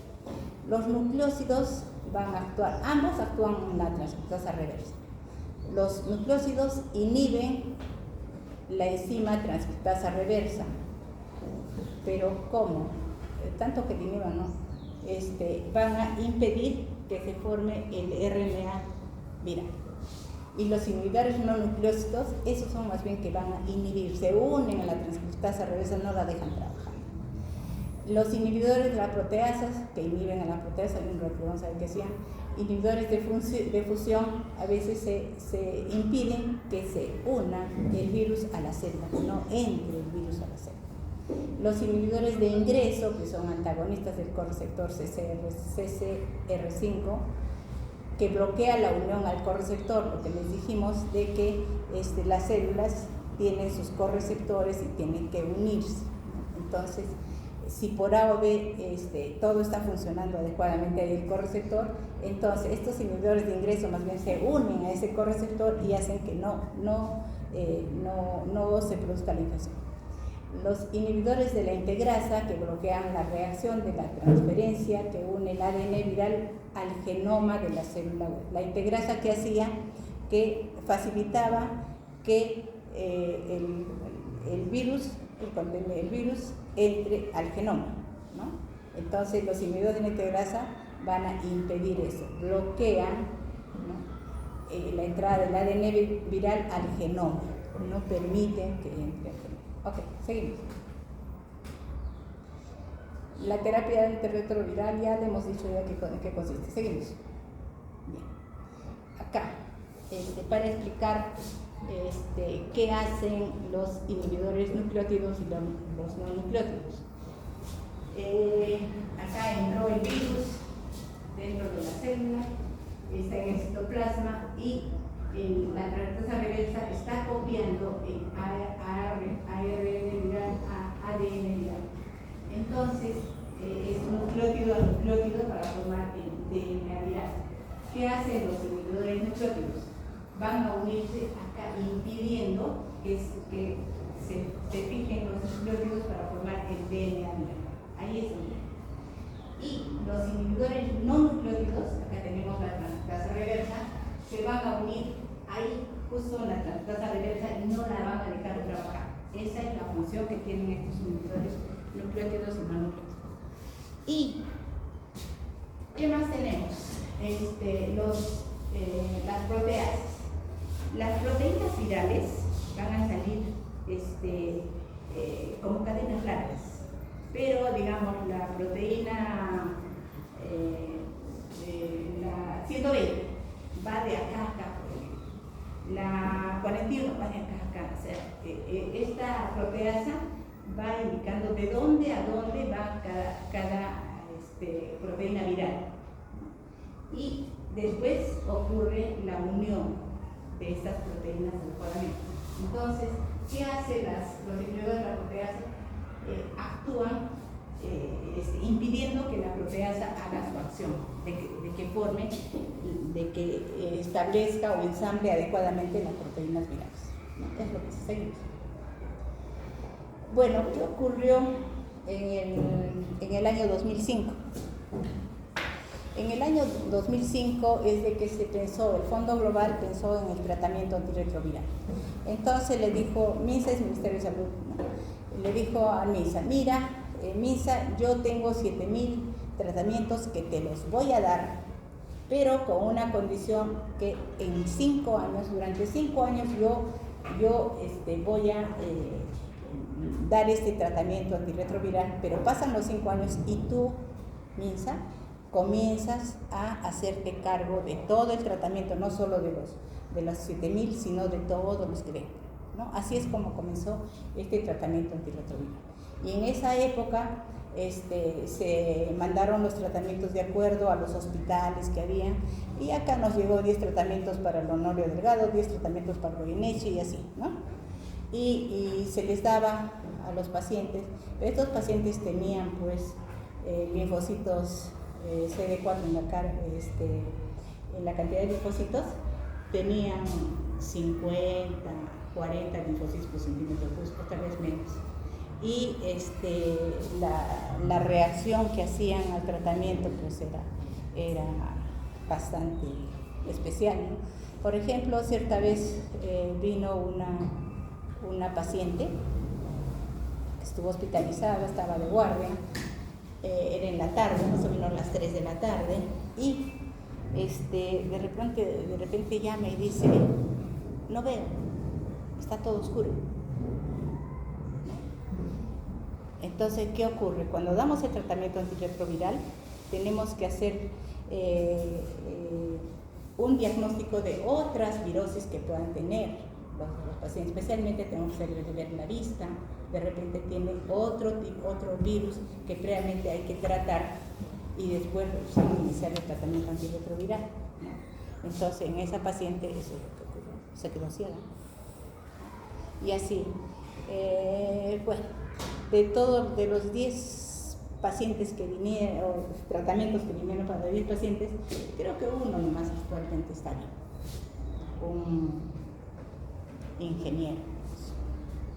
Los nucleócidos van a actuar, ambos actúan en la transcriptasa reversa. Los nucleócidos inhiben la enzima transcriptasa reversa, pero ¿cómo? Tanto que inhiban, ¿no? Van a impedir que se forme el RNA viral. Y los inhibidores no nucleócidos, esos son más bien que van a inhibir, se unen a la transcriptasa reversa, no la dejan trabajar. Los inhibidores de las proteasas, que inhiben a la proteasa, vamos a ver qué sean, inhibidores de fusión, a veces se impiden que se una el virus a la célula, no entre el virus a la célula. Los inhibidores de ingreso, que son antagonistas del correceptor CCR5, que bloquea la unión al correceptor, lo que les dijimos de que las células tienen sus correceptores y tienen que unirse. Entonces, si por A o B todo está funcionando adecuadamente ahí el correceptor, entonces estos inhibidores de ingreso más bien se unen a ese correceptor y hacen que no se produzca la infección. Los inhibidores de la integrasa, que bloquean la reacción de la transferencia que une el ADN viral al genoma de la célula. La integrasa, que hacía, que facilitaba que el virus entre al genoma, ¿no? Entonces los inhibidores de la integrasa van a impedir eso, bloquean, ¿no? La entrada del ADN viral al genoma, no permiten que entre al genoma. Ok, seguimos. La terapia antirretroviral ya le hemos dicho ya en qué consiste. Seguimos. Bien. Acá, para explicar qué hacen los inhibidores nucleótidos y los no nucleótidos. Acá entró el virus dentro de la célula, está en el citoplasma y la transcriptasa reversa está copiando el ARN viral a ADN viral. Entonces, es nucleótido a nucleótido para formar el DNA viral. ¿Qué hacen los inhibidores nucleótidos? Van a unirse acá impidiendo que se fijen los nucleótidos para formar el DNA viral. Ahí es donde. Y los inhibidores no nucleótidos, acá tenemos la transcriptasa reversa, se van a unir ahí justo en la transcriptasa reversa y no la van a dejar trabajar. Esa es la función que tienen estos inhibidores nucleótidos y no nucleótidos. ¿Y qué más tenemos? Las proteasas. Las proteínas virales van a salir como cadenas largas, pero digamos la proteína la 120 va de acá a acá, por ejemplo. La 41 va de acá a acá. O sea, esta proteasa va indicando de dónde a dónde va cada proteína viral. Y después ocurre la unión de estas proteínas adecuadamente. Entonces, ¿qué hacen los inhibidores de la proteasa? Actúan impidiendo que la proteasa haga su acción, de que forme, de que establezca o ensamble adecuadamente las proteínas virales, ¿no? Es lo que se seguimos. Bueno, ¿qué ocurrió en el año 2005? En el año 2005 es de que se pensó, el Fondo Global pensó en el tratamiento antirretroviral. Entonces le dijo, MINSA es Ministerio de Salud, ¿no? Le dijo a MINSA, mira, MINSA, yo tengo 7,000 tratamientos que te los voy a dar, pero con una condición que en 5 años, durante 5 años yo voy a dar este tratamiento antirretroviral, pero pasan los 5 años y tú, MINSA, comienzas a hacerte cargo de todo el tratamiento, no solo de los 7,000, sino de todos los que ven, ¿no? Así es como comenzó este tratamiento antirretroviral. Y en esa época se mandaron los tratamientos de acuerdo a los hospitales que habían, y acá nos llegó 10 tratamientos para el Honorio Delgado, 10 tratamientos para Goyeneche y así, ¿no? Y se les daba a los pacientes, pero estos pacientes tenían pues linfocitos CD4 en la cara, en la cantidad de linfocitos tenían 50, 40 linfocitos por centímetro cúbico, tal vez menos. y la reacción que hacían al tratamiento pues era bastante especial, ¿no? Por ejemplo, cierta vez vino una paciente que estuvo hospitalizada, estaba de guardia, era en la tarde, más o menos las 3 de la tarde, y de repente llama y dice, no veo, está todo oscuro. Entonces, ¿qué ocurre? Cuando damos el tratamiento antirretroviral, tenemos que hacer un diagnóstico de otras virosis que puedan tener los pacientes, especialmente tenemos que ver la vista, de repente tiene otro virus que previamente hay que tratar y después iniciar el tratamiento antirretroviral, ¿no? Entonces, en esa paciente eso es lo que ocurrió, se quedó ciega. Y así, bueno, de los 10 pacientes que vinieron, o tratamientos que vinieron para 10 pacientes, creo que uno nomás actualmente está bien, un ingeniero.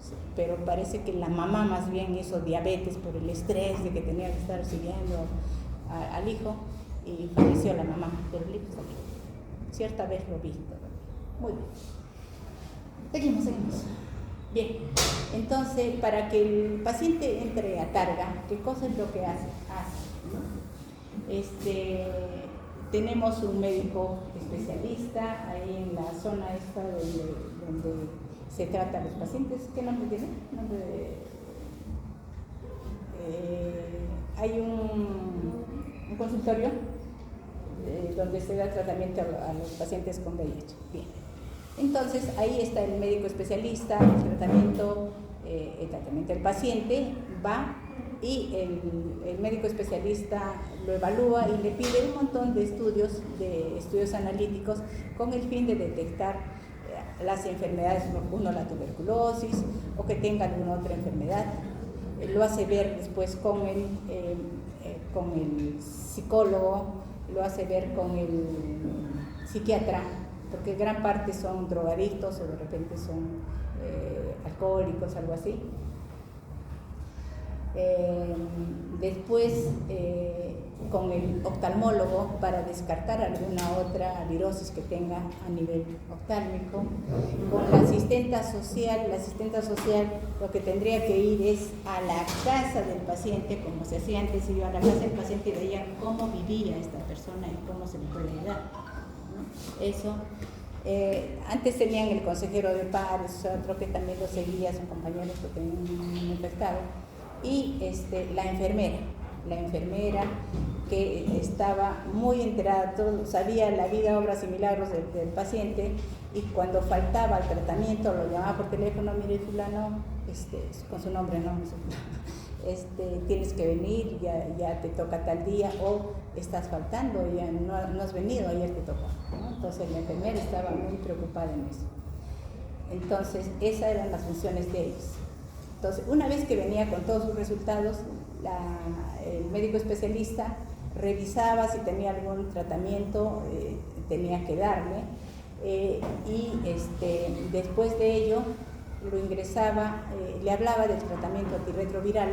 Sí, pero parece que la mamá más bien hizo diabetes por el estrés de que tenía que estar siguiendo al hijo y falleció la mamá, pero el hijo está bien. Cierta vez lo vi. Muy bien. Seguimos. Bien, entonces para que el paciente entre a carga, ¿qué cosa es lo que hace? ¿No? Tenemos un médico especialista ahí en la zona esta donde se trata a los pacientes. ¿Qué nombre tiene? Hay un consultorio donde se da tratamiento a los pacientes con VIH. Bien. Entonces, ahí está el médico especialista, el tratamiento del paciente va y el médico especialista lo evalúa y le pide un montón de estudios analíticos con el fin de detectar las enfermedades, uno la tuberculosis o que tenga alguna otra enfermedad. Lo hace ver después con el psicólogo, lo hace ver con el psiquiatra, porque gran parte son drogadictos o de repente son alcohólicos, algo así. Después con el oftalmólogo para descartar alguna otra virosis que tenga a nivel oftálmico. Con la asistenta social lo que tendría que ir es a la casa del paciente, como se hacía antes, iba a la casa del paciente y veía cómo vivía esta persona y cómo se le puede ayudar, ¿no? Eso. Antes tenían el consejero de pares, otro que también lo seguía, son compañeros que tenían infectado, y la enfermera que estaba muy enterada, sabía la vida, obras y milagros del paciente, y cuando faltaba el tratamiento lo llamaba por teléfono, mire fulano, con su nombre, no, tienes que venir, ya te toca tal día, o estás faltando, ya no has venido, ayer te tocó, ¿no? Entonces la enfermera estaba muy preocupada en eso. Entonces esas eran las funciones de ellos. Entonces una vez que venía con todos sus resultados, el médico especialista revisaba si tenía algún tratamiento, tenía que darle, y después de ello lo ingresaba, le hablaba del tratamiento antirretroviral,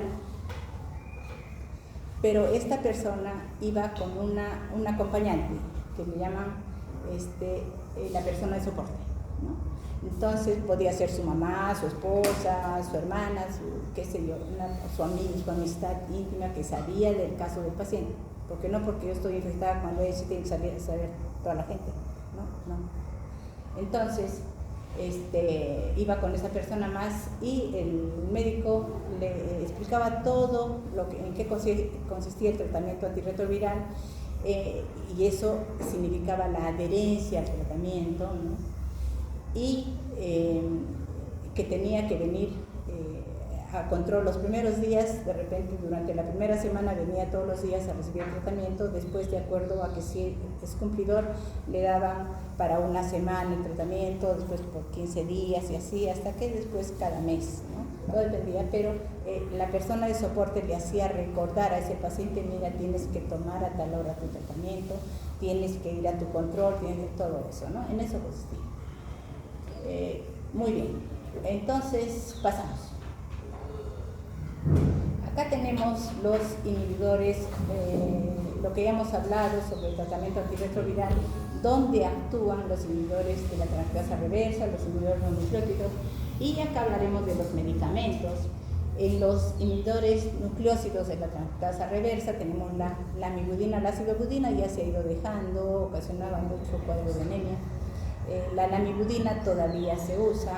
pero esta persona iba con una acompañante que le llaman la persona de soporte, ¿no? Entonces podía ser su mamá, su esposa, su hermana, su amigo, su amistad íntima que sabía del caso del paciente, porque no porque yo estoy infectada cuando ella sí tiene que saber toda la gente, no. Entonces iba con esa persona más y el médico le explicaba todo en qué consistía el tratamiento antirretroviral, y eso significaba la adherencia al tratamiento, ¿no? Y que tenía que venir a control los primeros días, de repente durante la primera semana venía todos los días a recibir el tratamiento, después de acuerdo a que si es cumplidor le daban para una semana el tratamiento, después por 15 días y así, hasta que después cada mes, ¿no? Todo dependía, pero la persona de soporte le hacía recordar a ese paciente, mira, tienes que tomar a tal hora tu tratamiento, tienes que ir a tu control, tienes todo eso, ¿no? En eso consistía. Muy bien, entonces pasamos. Acá tenemos los inhibidores, lo que ya hemos hablado sobre el tratamiento antirretroviral, donde actúan los inhibidores de la transcriptasa reversa, los inhibidores no nucleótidos, y acá hablaremos de los medicamentos. En los inhibidores nucleósidos de la transcriptasa reversa tenemos la amigudina, la acidobudina, ya se ha ido dejando, ocasionaba mucho cuadro de anemia. La lamivudina todavía se usa,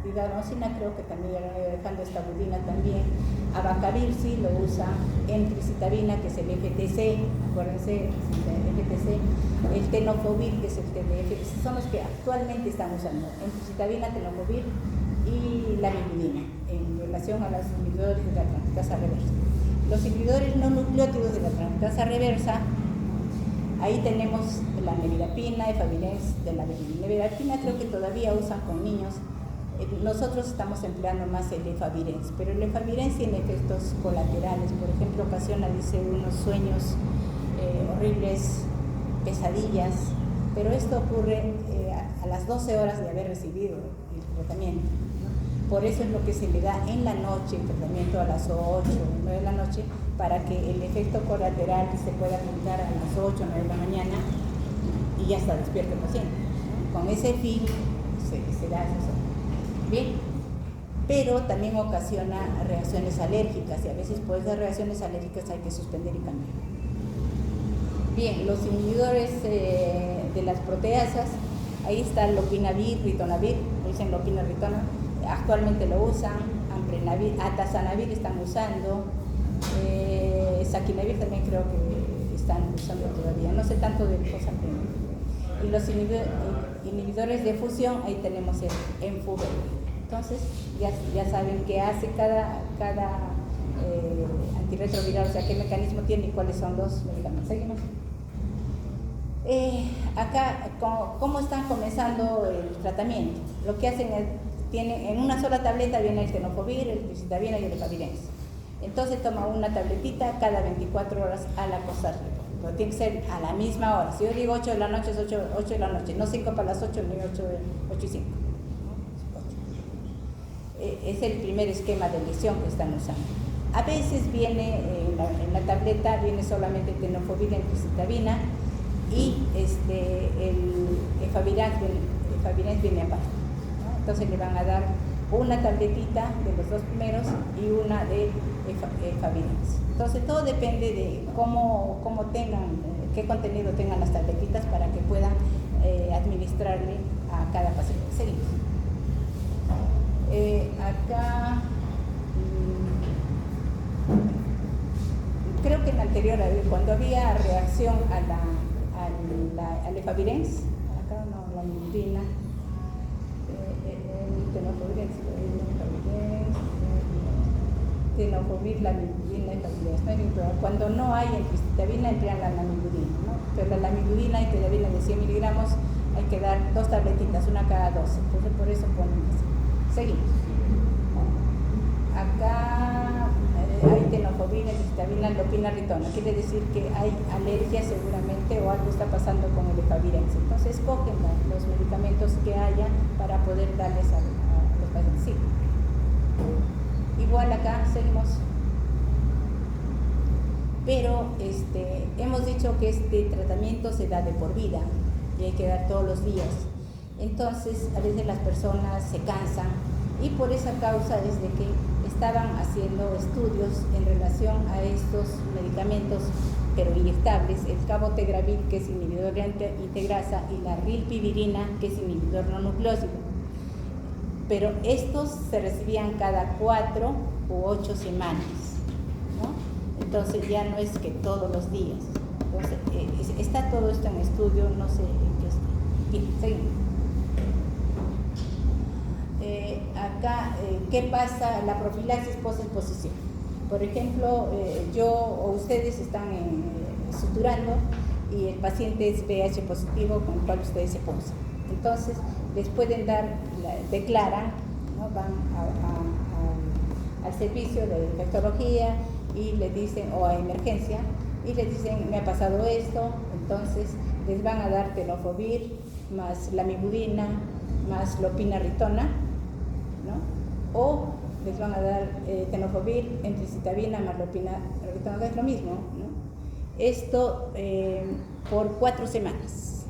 divaricina creo que también ya lo han ido dejando, esta budina también. Abacavir sí lo usa, entricitabina, que es el FTC, acuérdense, el FTC, el tenofovir, que es el TDF, son los que actualmente están usando, entricitabina, tenofovir y la amigudina en relación a los inhibidores de la transcriptasa reversa. Los inhibidores no nucleótidos de la transcriptasa reversa, ahí tenemos la nevirapina, efavirenz de la nevirapina, creo que todavía usan con niños. Nosotros estamos empleando más el efavirenz, pero el efavirenz tiene efectos colaterales, por ejemplo, ocasiona, dice, unos sueños horribles, pesadillas, pero esto ocurre a las 12 horas de haber recibido el tratamiento, ¿no? Por eso es lo que se le da en la noche, el tratamiento a las 8 o 9 de la noche, para que el efecto colateral se pueda aplicar a las 8 o 9 de la mañana y ya está despierto el paciente, ¿no? Con ese fin se da eso. Bien, pero también ocasiona reacciones alérgicas y a veces por esas reacciones alérgicas hay que suspender y cambiar. Bien, los inhibidores de las proteasas, ahí está lopinavir, ritonavir, dicen lopina, ritona, actualmente lo usan, amprenavir, atazanavir están usando, saquinavir también creo que están usando todavía, no sé tanto de cosamprenavir. Y los inhibidores de fusión, ahí tenemos el Enfuvel. Entonces, ya saben qué hace cada antirretroviral, o sea, qué mecanismo tiene y cuáles son los medicamentos. Seguimos. Acá, ¿cómo están comenzando el tratamiento? Lo que hacen es, en una sola tableta viene el tenofovir, el entricitabina y el efavirenz. Entonces toma una tabletita cada 24 horas al acostarse. Pero tiene que ser a la misma hora. Si yo digo 8 de la noche, es 8 de la noche, no 5 para las 8 ni 8 y 5. Es el primer esquema de lesión que están usando. A veces viene en la tableta, viene solamente tenofovir, entricitabina y el efavirenz viene aparte, ¿no? Entonces le van a dar una tabletita de los dos primeros y una de efavirenz. Entonces todo depende de cómo tengan, qué contenido tengan las tabletitas para que puedan administrarle a cada paciente. Seguimos. Acá creo que en la anterior, cuando había reacción al efavirenz, acá no, la amigudina, el tenofovir, la amigudina, efavirenz. Cuando no hay entricitabina, emplean la lamivudina, ¿no? Pero la lamivudina y entricitabina de 100 miligramos hay que dar 2 tabletitas, una cada 12. Entonces por eso ponen así. Seguimos. Acá hay tenofovir, entricitabina, lopina, ritona. Quiere decir que hay alergia seguramente o algo está pasando con el efavirenz. Entonces escogen los medicamentos que haya para poder darles a los pacientes. Sí. Igual acá seguimos. Pero hemos dicho que este tratamiento se da de por vida y hay que dar todos los días. Entonces a veces las personas se cansan y por esa causa es de que estaban haciendo estudios en relación a estos medicamentos pero inyectables, el cabotegravir, que es inhibidor de integrasa, y la rilpivirina, que es inhibidor no nucleósido. Pero estos se recibían cada 4 u 8 semanas, ¿no? Entonces ya no es que todos los días. Entonces está todo esto en estudio, no sé en qué está. Bien, seguimos. Acá, ¿qué pasa? La profilaxis post-exposición. Por ejemplo, yo o ustedes están suturando y el paciente es VIH positivo con el cual ustedes se punzan. Entonces, les pueden dar, declaran, ¿no? Van al servicio de infectología y le dicen, o a emergencia, y les dicen, me ha pasado esto, entonces les van a dar tenofovir, más lamivudina, más lopina ritona, ¿no? O les van a dar tenofovir, emtricitabina, marlopina, es lo mismo, ¿no? Esto por 4 semanas.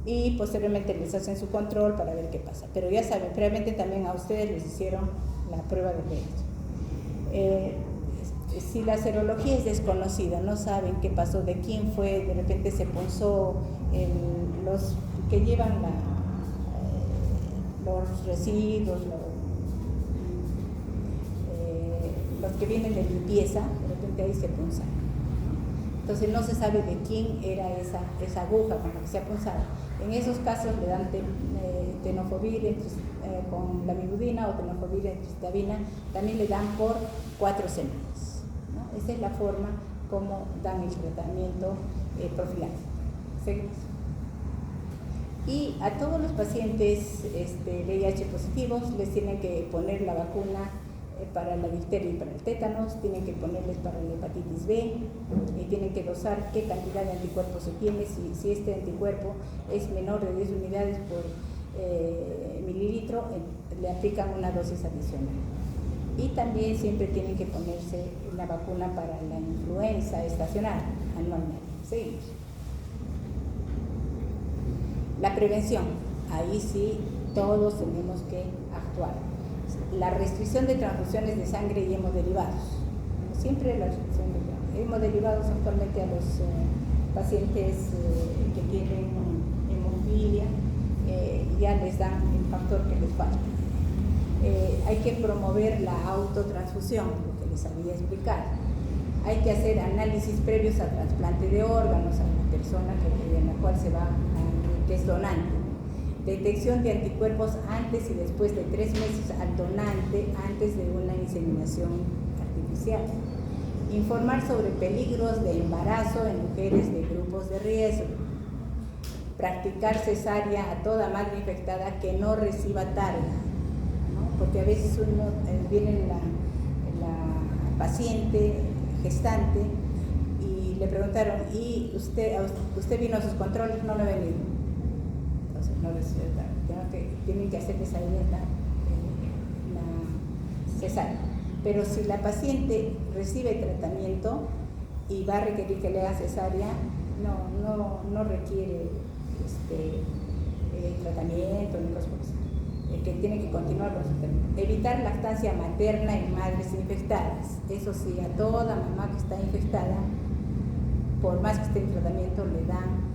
Y posteriormente les hacen su control para ver qué pasa. Pero ya saben, previamente también a ustedes les hicieron la prueba de VIH. Si la serología es desconocida, no saben qué pasó, de quién fue, de repente se punzó, los que llevan los residuos, los que vienen de limpieza, de repente ahí se punzan. Entonces no se sabe de quién era esa aguja con la que se ha punzado. En esos casos le dan tenofovir con lamivudina o tenofovir emtricitabina, también le dan por 4 semanas, ¿no? Esa es la forma como dan el tratamiento profiláctico. Seguimos. Y a todos los pacientes VIH positivos les tienen que poner la vacuna para la difteria y para el tétanos, tienen que ponerles para la hepatitis B, y tienen que dosar qué cantidad de anticuerpos se tiene, si este anticuerpo es menor de 10 unidades por mililitro, le aplican una dosis adicional. Y también siempre tienen que ponerse la vacuna para la influenza estacional anualmente. Seguimos. La prevención, ahí sí todos tenemos que actuar. La restricción de transfusiones de sangre y hemoderivados. Siempre la restricción de hemoderivados actualmente a los pacientes que tienen hemofilia ya les dan el factor que les falta. Hay que promover la autotransfusión, lo que les había explicado. Hay que hacer análisis previos a trasplante de órganos a la persona en la cual se va que es donante. Detección de anticuerpos antes y después de 3 meses al donante antes de una inseminación artificial. Informar sobre peligros de embarazo en mujeres de grupos de riesgo. Practicar cesárea a toda madre infectada que no reciba tarda, ¿no? Porque a veces viene la paciente gestante y le preguntaron, ¿y usted vino a sus controles? No lo ha venido. No les tienen que hacerles ahí la cesárea. Pero si la paciente recibe tratamiento y va a requerir que le haga cesárea, no requiere tratamiento ni cosas por eso. Que tiene que continuar con su tratamiento. Evitar lactancia materna en madres infectadas. Eso sí, a toda mamá que está infectada, por más que esté en tratamiento, le dan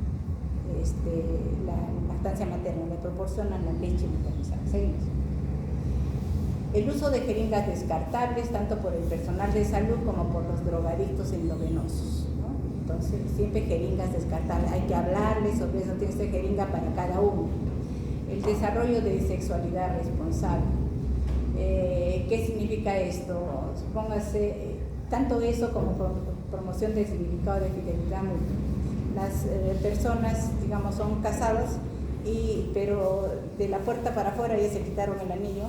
la lactancia materna, le proporcionan la leche maternizada. Seguimos. El uso de jeringas descartables tanto por el personal de salud como por los drogadictos endovenosos, ¿no? Entonces siempre jeringas descartables, hay que hablarles sobre eso, tiene que ser jeringa para cada uno. El desarrollo de sexualidad responsable. ¿Qué significa esto? Supóngase, tanto eso como promoción del significado de fidelidad mutua. Las personas, digamos, son casadas, pero de la puerta para afuera ya se quitaron el anillo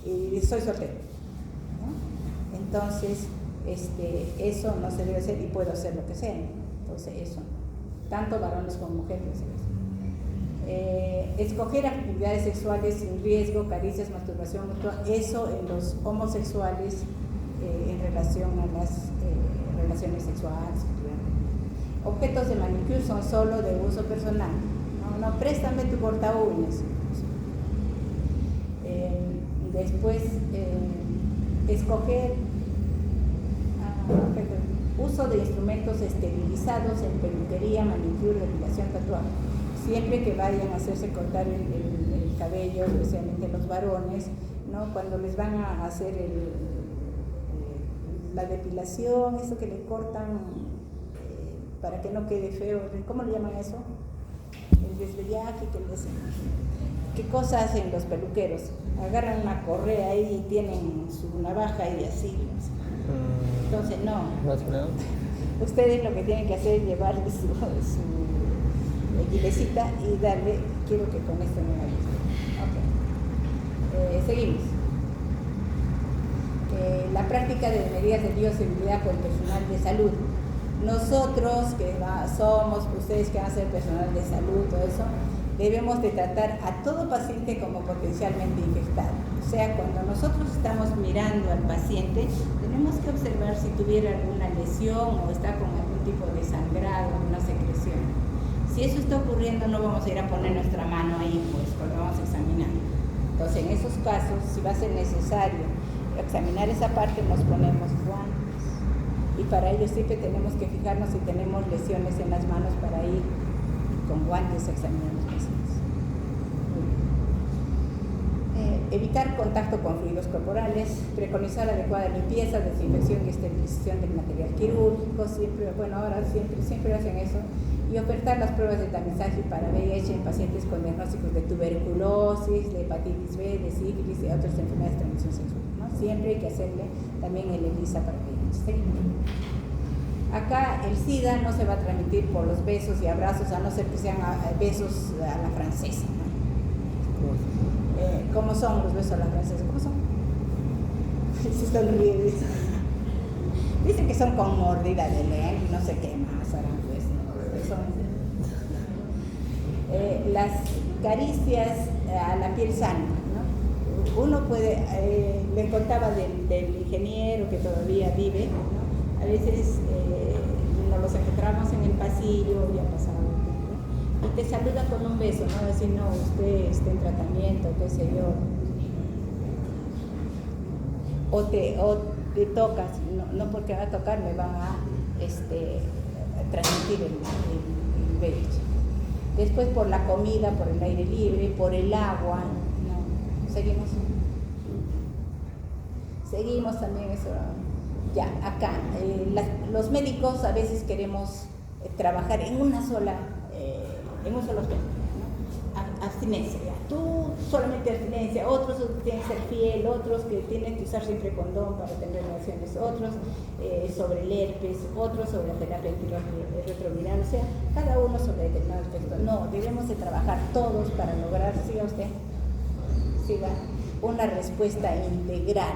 y soy soltero, ¿no? Entonces, eso no se debe hacer y puedo hacer lo que sea. Entonces, eso, tanto varones como mujeres. Escoger actividades sexuales sin riesgo, caricias, masturbación mutua, eso en los homosexuales en relación a las relaciones sexuales. Objetos de manicure son solo de uso personal. No, préstame tu corta uñas. Después, escoger uso de instrumentos esterilizados en peluquería, manicure, depilación, tatuaje. Siempre que vayan a hacerse cortar el cabello, especialmente los varones, ¿no? Cuando les van a hacer la depilación, eso que le cortan para que no quede feo, ¿cómo le llaman eso? El desvellaje que le hacen. ¿Qué cosas hacen los peluqueros? Agarran una correa ahí y tienen su navaja y así. Entonces, no. Ustedes lo que tienen que hacer es llevarle su guilecita y darle, quiero que con esto me vaya. Seguimos. La práctica de medidas de bioseguridad por el personal de salud. Nosotros que somos, ustedes que van a ser personal de salud, todo eso, debemos de tratar a todo paciente como potencialmente infectado. O sea, cuando nosotros estamos mirando al paciente, tenemos que observar si tuviera alguna lesión o está con algún tipo de sangrado, una secreción. Si eso está ocurriendo, no vamos a ir a poner nuestra mano ahí, pues, porque vamos a examinar. Entonces, en esos casos, si va a ser necesario examinar esa parte, nos ponemos guantes. Y para ello siempre tenemos que fijarnos si tenemos lesiones en las manos para ir con guantes a examinar los pacientes. Evitar contacto con fluidos corporales, preconizar adecuada limpieza, desinfección y esterilización del material quirúrgico, siempre, bueno, ahora siempre hacen eso, y ofertar las pruebas de tamizaje para VIH en pacientes con diagnósticos de tuberculosis, de hepatitis B, de sífilis y otras enfermedades de transmisión sexual, ¿no? Siempre hay que hacerle también el ELISA para VIH. Acá el SIDA no se va a transmitir por los besos y abrazos, a no ser que sean besos a la francesa, ¿no? ¿Cómo son los besos a la francesa? ¿Cómo son? Se sonríe. Dicen que son con mordida de lengua y no sé qué más harán, pues, ¿no? Las caricias a la piel sana, ¿no? Uno puede, le contaba del ingeniero que todavía vive, ¿no? A veces nos los encontramos en el pasillo, ya pasaba y te saluda con un beso, ¿no? Decir, no, usted está en tratamiento, qué sé yo. O te tocas, no porque va a tocar me van a transmitir el VIH. Después por la comida, por el aire libre, por el agua, ¿no? Seguimos también eso. Ya, acá, los médicos a veces queremos trabajar en un solo tema, ¿no? Abstinencia, ya. Tú solamente abstinencia, otros tienen que ser fiel, otros que tienen que usar siempre condón para tener relaciones, otros sobre el herpes, otros sobre la terapia retroviral, o sea, cada uno sobre determinado aspecto. No, debemos de trabajar todos para lograr, siga una respuesta integral.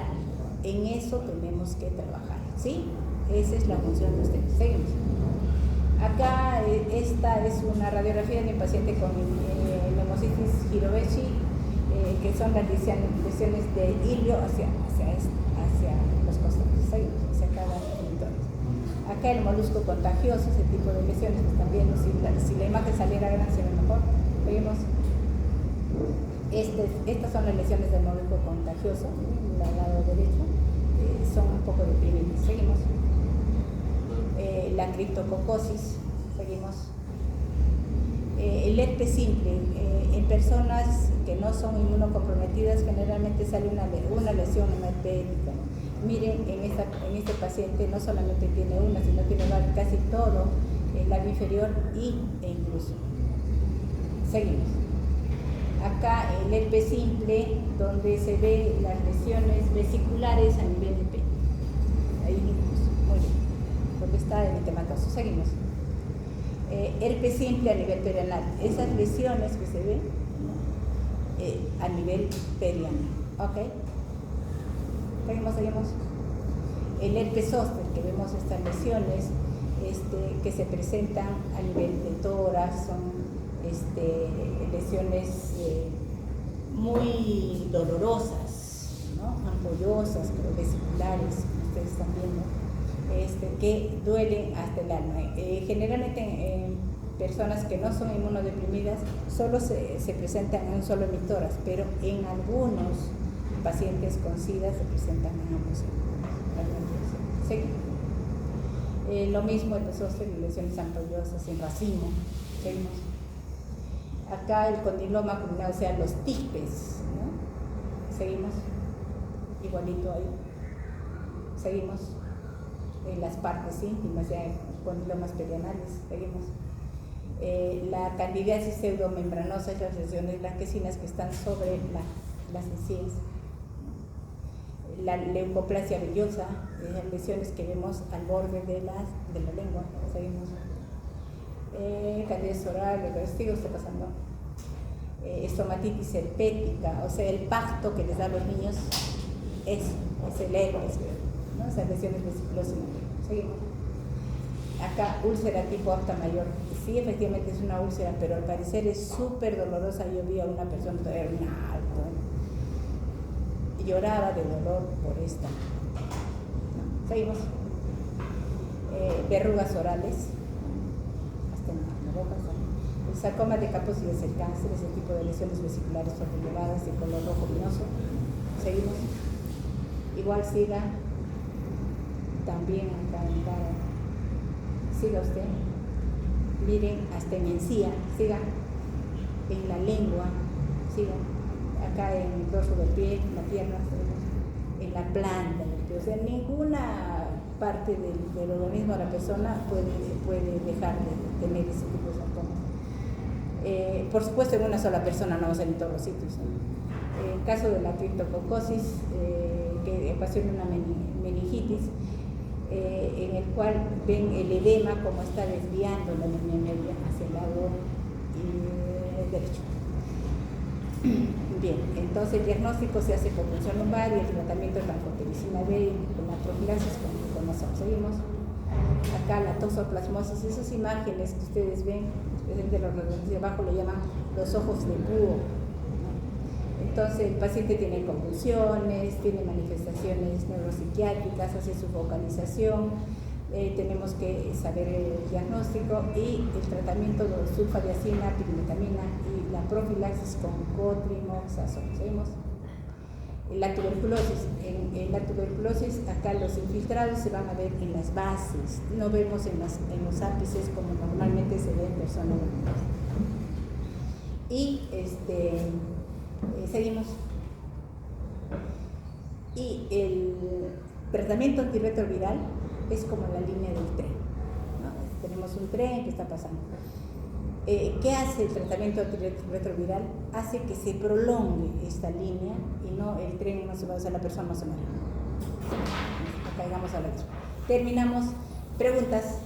En eso tenemos que trabajar, ¿sí? Esa es la función de ustedes. Seguimos. Acá esta es una radiografía de un paciente con pneumocitis Hiroveshi, que son las lesiones de ilio hacia los costados, hacia cada entorno. Acá el molusco contagioso, ese tipo de lesiones que están viendo, si la imagen saliera grande se ve mejor. Vemos, estas son las lesiones del molusco contagioso, al lado derecho, son un poco deprimidas. Seguimos. La criptococosis, seguimos. El herpes simple, en personas que no son inmunocomprometidas generalmente sale una lesión herpética. Miren, en este paciente no solamente tiene una, sino tiene casi todo el labio inferior e incluso. Seguimos. Acá el herpes simple, donde se ven las lesiones vesiculares a nivel de pene. Ahí vimos, muy bien. Donde está el eritematoso. Seguimos. Herpes simple a nivel perianal. Esas lesiones que se ven a nivel perianal. ¿Ok? Seguimos. El herpes zóster, que vemos estas lesiones que se presentan a nivel de tórax, son lesiones muy dolorosas, ¿no? Ampollosas, pero vesiculares, ustedes están viendo, que duelen hasta el alma. Generalmente en personas que no son inmunodeprimidas solo se presentan en un solo emitórax, pero en algunos pacientes con SIDA se presentan en ambos. Seguimos. Lo mismo el zóster y lesiones ampollosas en racimo. Seguimos. Acá el condiloma pulmonar, o sea, los tispes, ¿no? Seguimos. Igualito ahí. Seguimos. En las partes íntimas, ya condilomas perianales. Seguimos. La candidiasis pseudomembranosa, las lesiones blanquecinas que están sobre las encías. La leucoplasia vellosa, las lesiones que vemos al borde de la lengua. Seguimos. Candidiasis oral, el vestido está pasando. Estomatitis herpética, o sea, el pasto que les da a los niños es el herpes, ¿no? Esas lesiones vesiculosas. Seguimos. Acá úlcera tipo afta mayor sí, efectivamente es una úlcera, pero al parecer es súper dolorosa. Yo vi a una persona, era un alto, y lloraba de dolor por esta. No, seguimos. Verrugas orales, hasta en la boca. El sarcoma de Kaposi es el cáncer, ese tipo de lesiones vesiculares elevadas de color rojo vinoso. Seguimos. Igual siga. También acá en cara. Siga usted. Miren, hasta en encía, siga. En la lengua, siga. Acá en el dorso del pie, en la pierna, en la planta del pie. O sea, ninguna parte del organismo de la persona puede dejar de tener ese tipo de sarcomas. Por supuesto, en una sola persona, no va a ser en todos los sitios. En caso de la criptococosis, que ocasiona una meningitis, en el cual ven el edema como está desviando la línea media hacia el lado derecho. Bien, entonces el diagnóstico se hace por punción lumbar y el tratamiento es la anfotericina B con la profilaxis con nosotros. Seguimos. Acá la toxoplasmosis, esas imágenes que ustedes ven, de los de abajo lo llaman los ojos de búho. Entonces el paciente tiene convulsiones, tiene manifestaciones neuropsiquiátricas, hace su vocalización, tenemos que saber el diagnóstico y el tratamiento de sulfadiazina, pirimetamina y la profilaxis con cotrimoxazol. ¿Seguimos? La tuberculosis. En la tuberculosis, acá los infiltrados se van a ver en las bases, no vemos en los ápices como normalmente se ve en personas normales. Y seguimos. Y el tratamiento antirretroviral es como la línea del tren, ¿no? Tenemos un tren que está pasando. ¿Qué hace el tratamiento antirretroviral? Hace que se prolongue esta línea y no el tren no se va, o sea, la persona no se muere. No caigamos a la otra. Terminamos. Preguntas.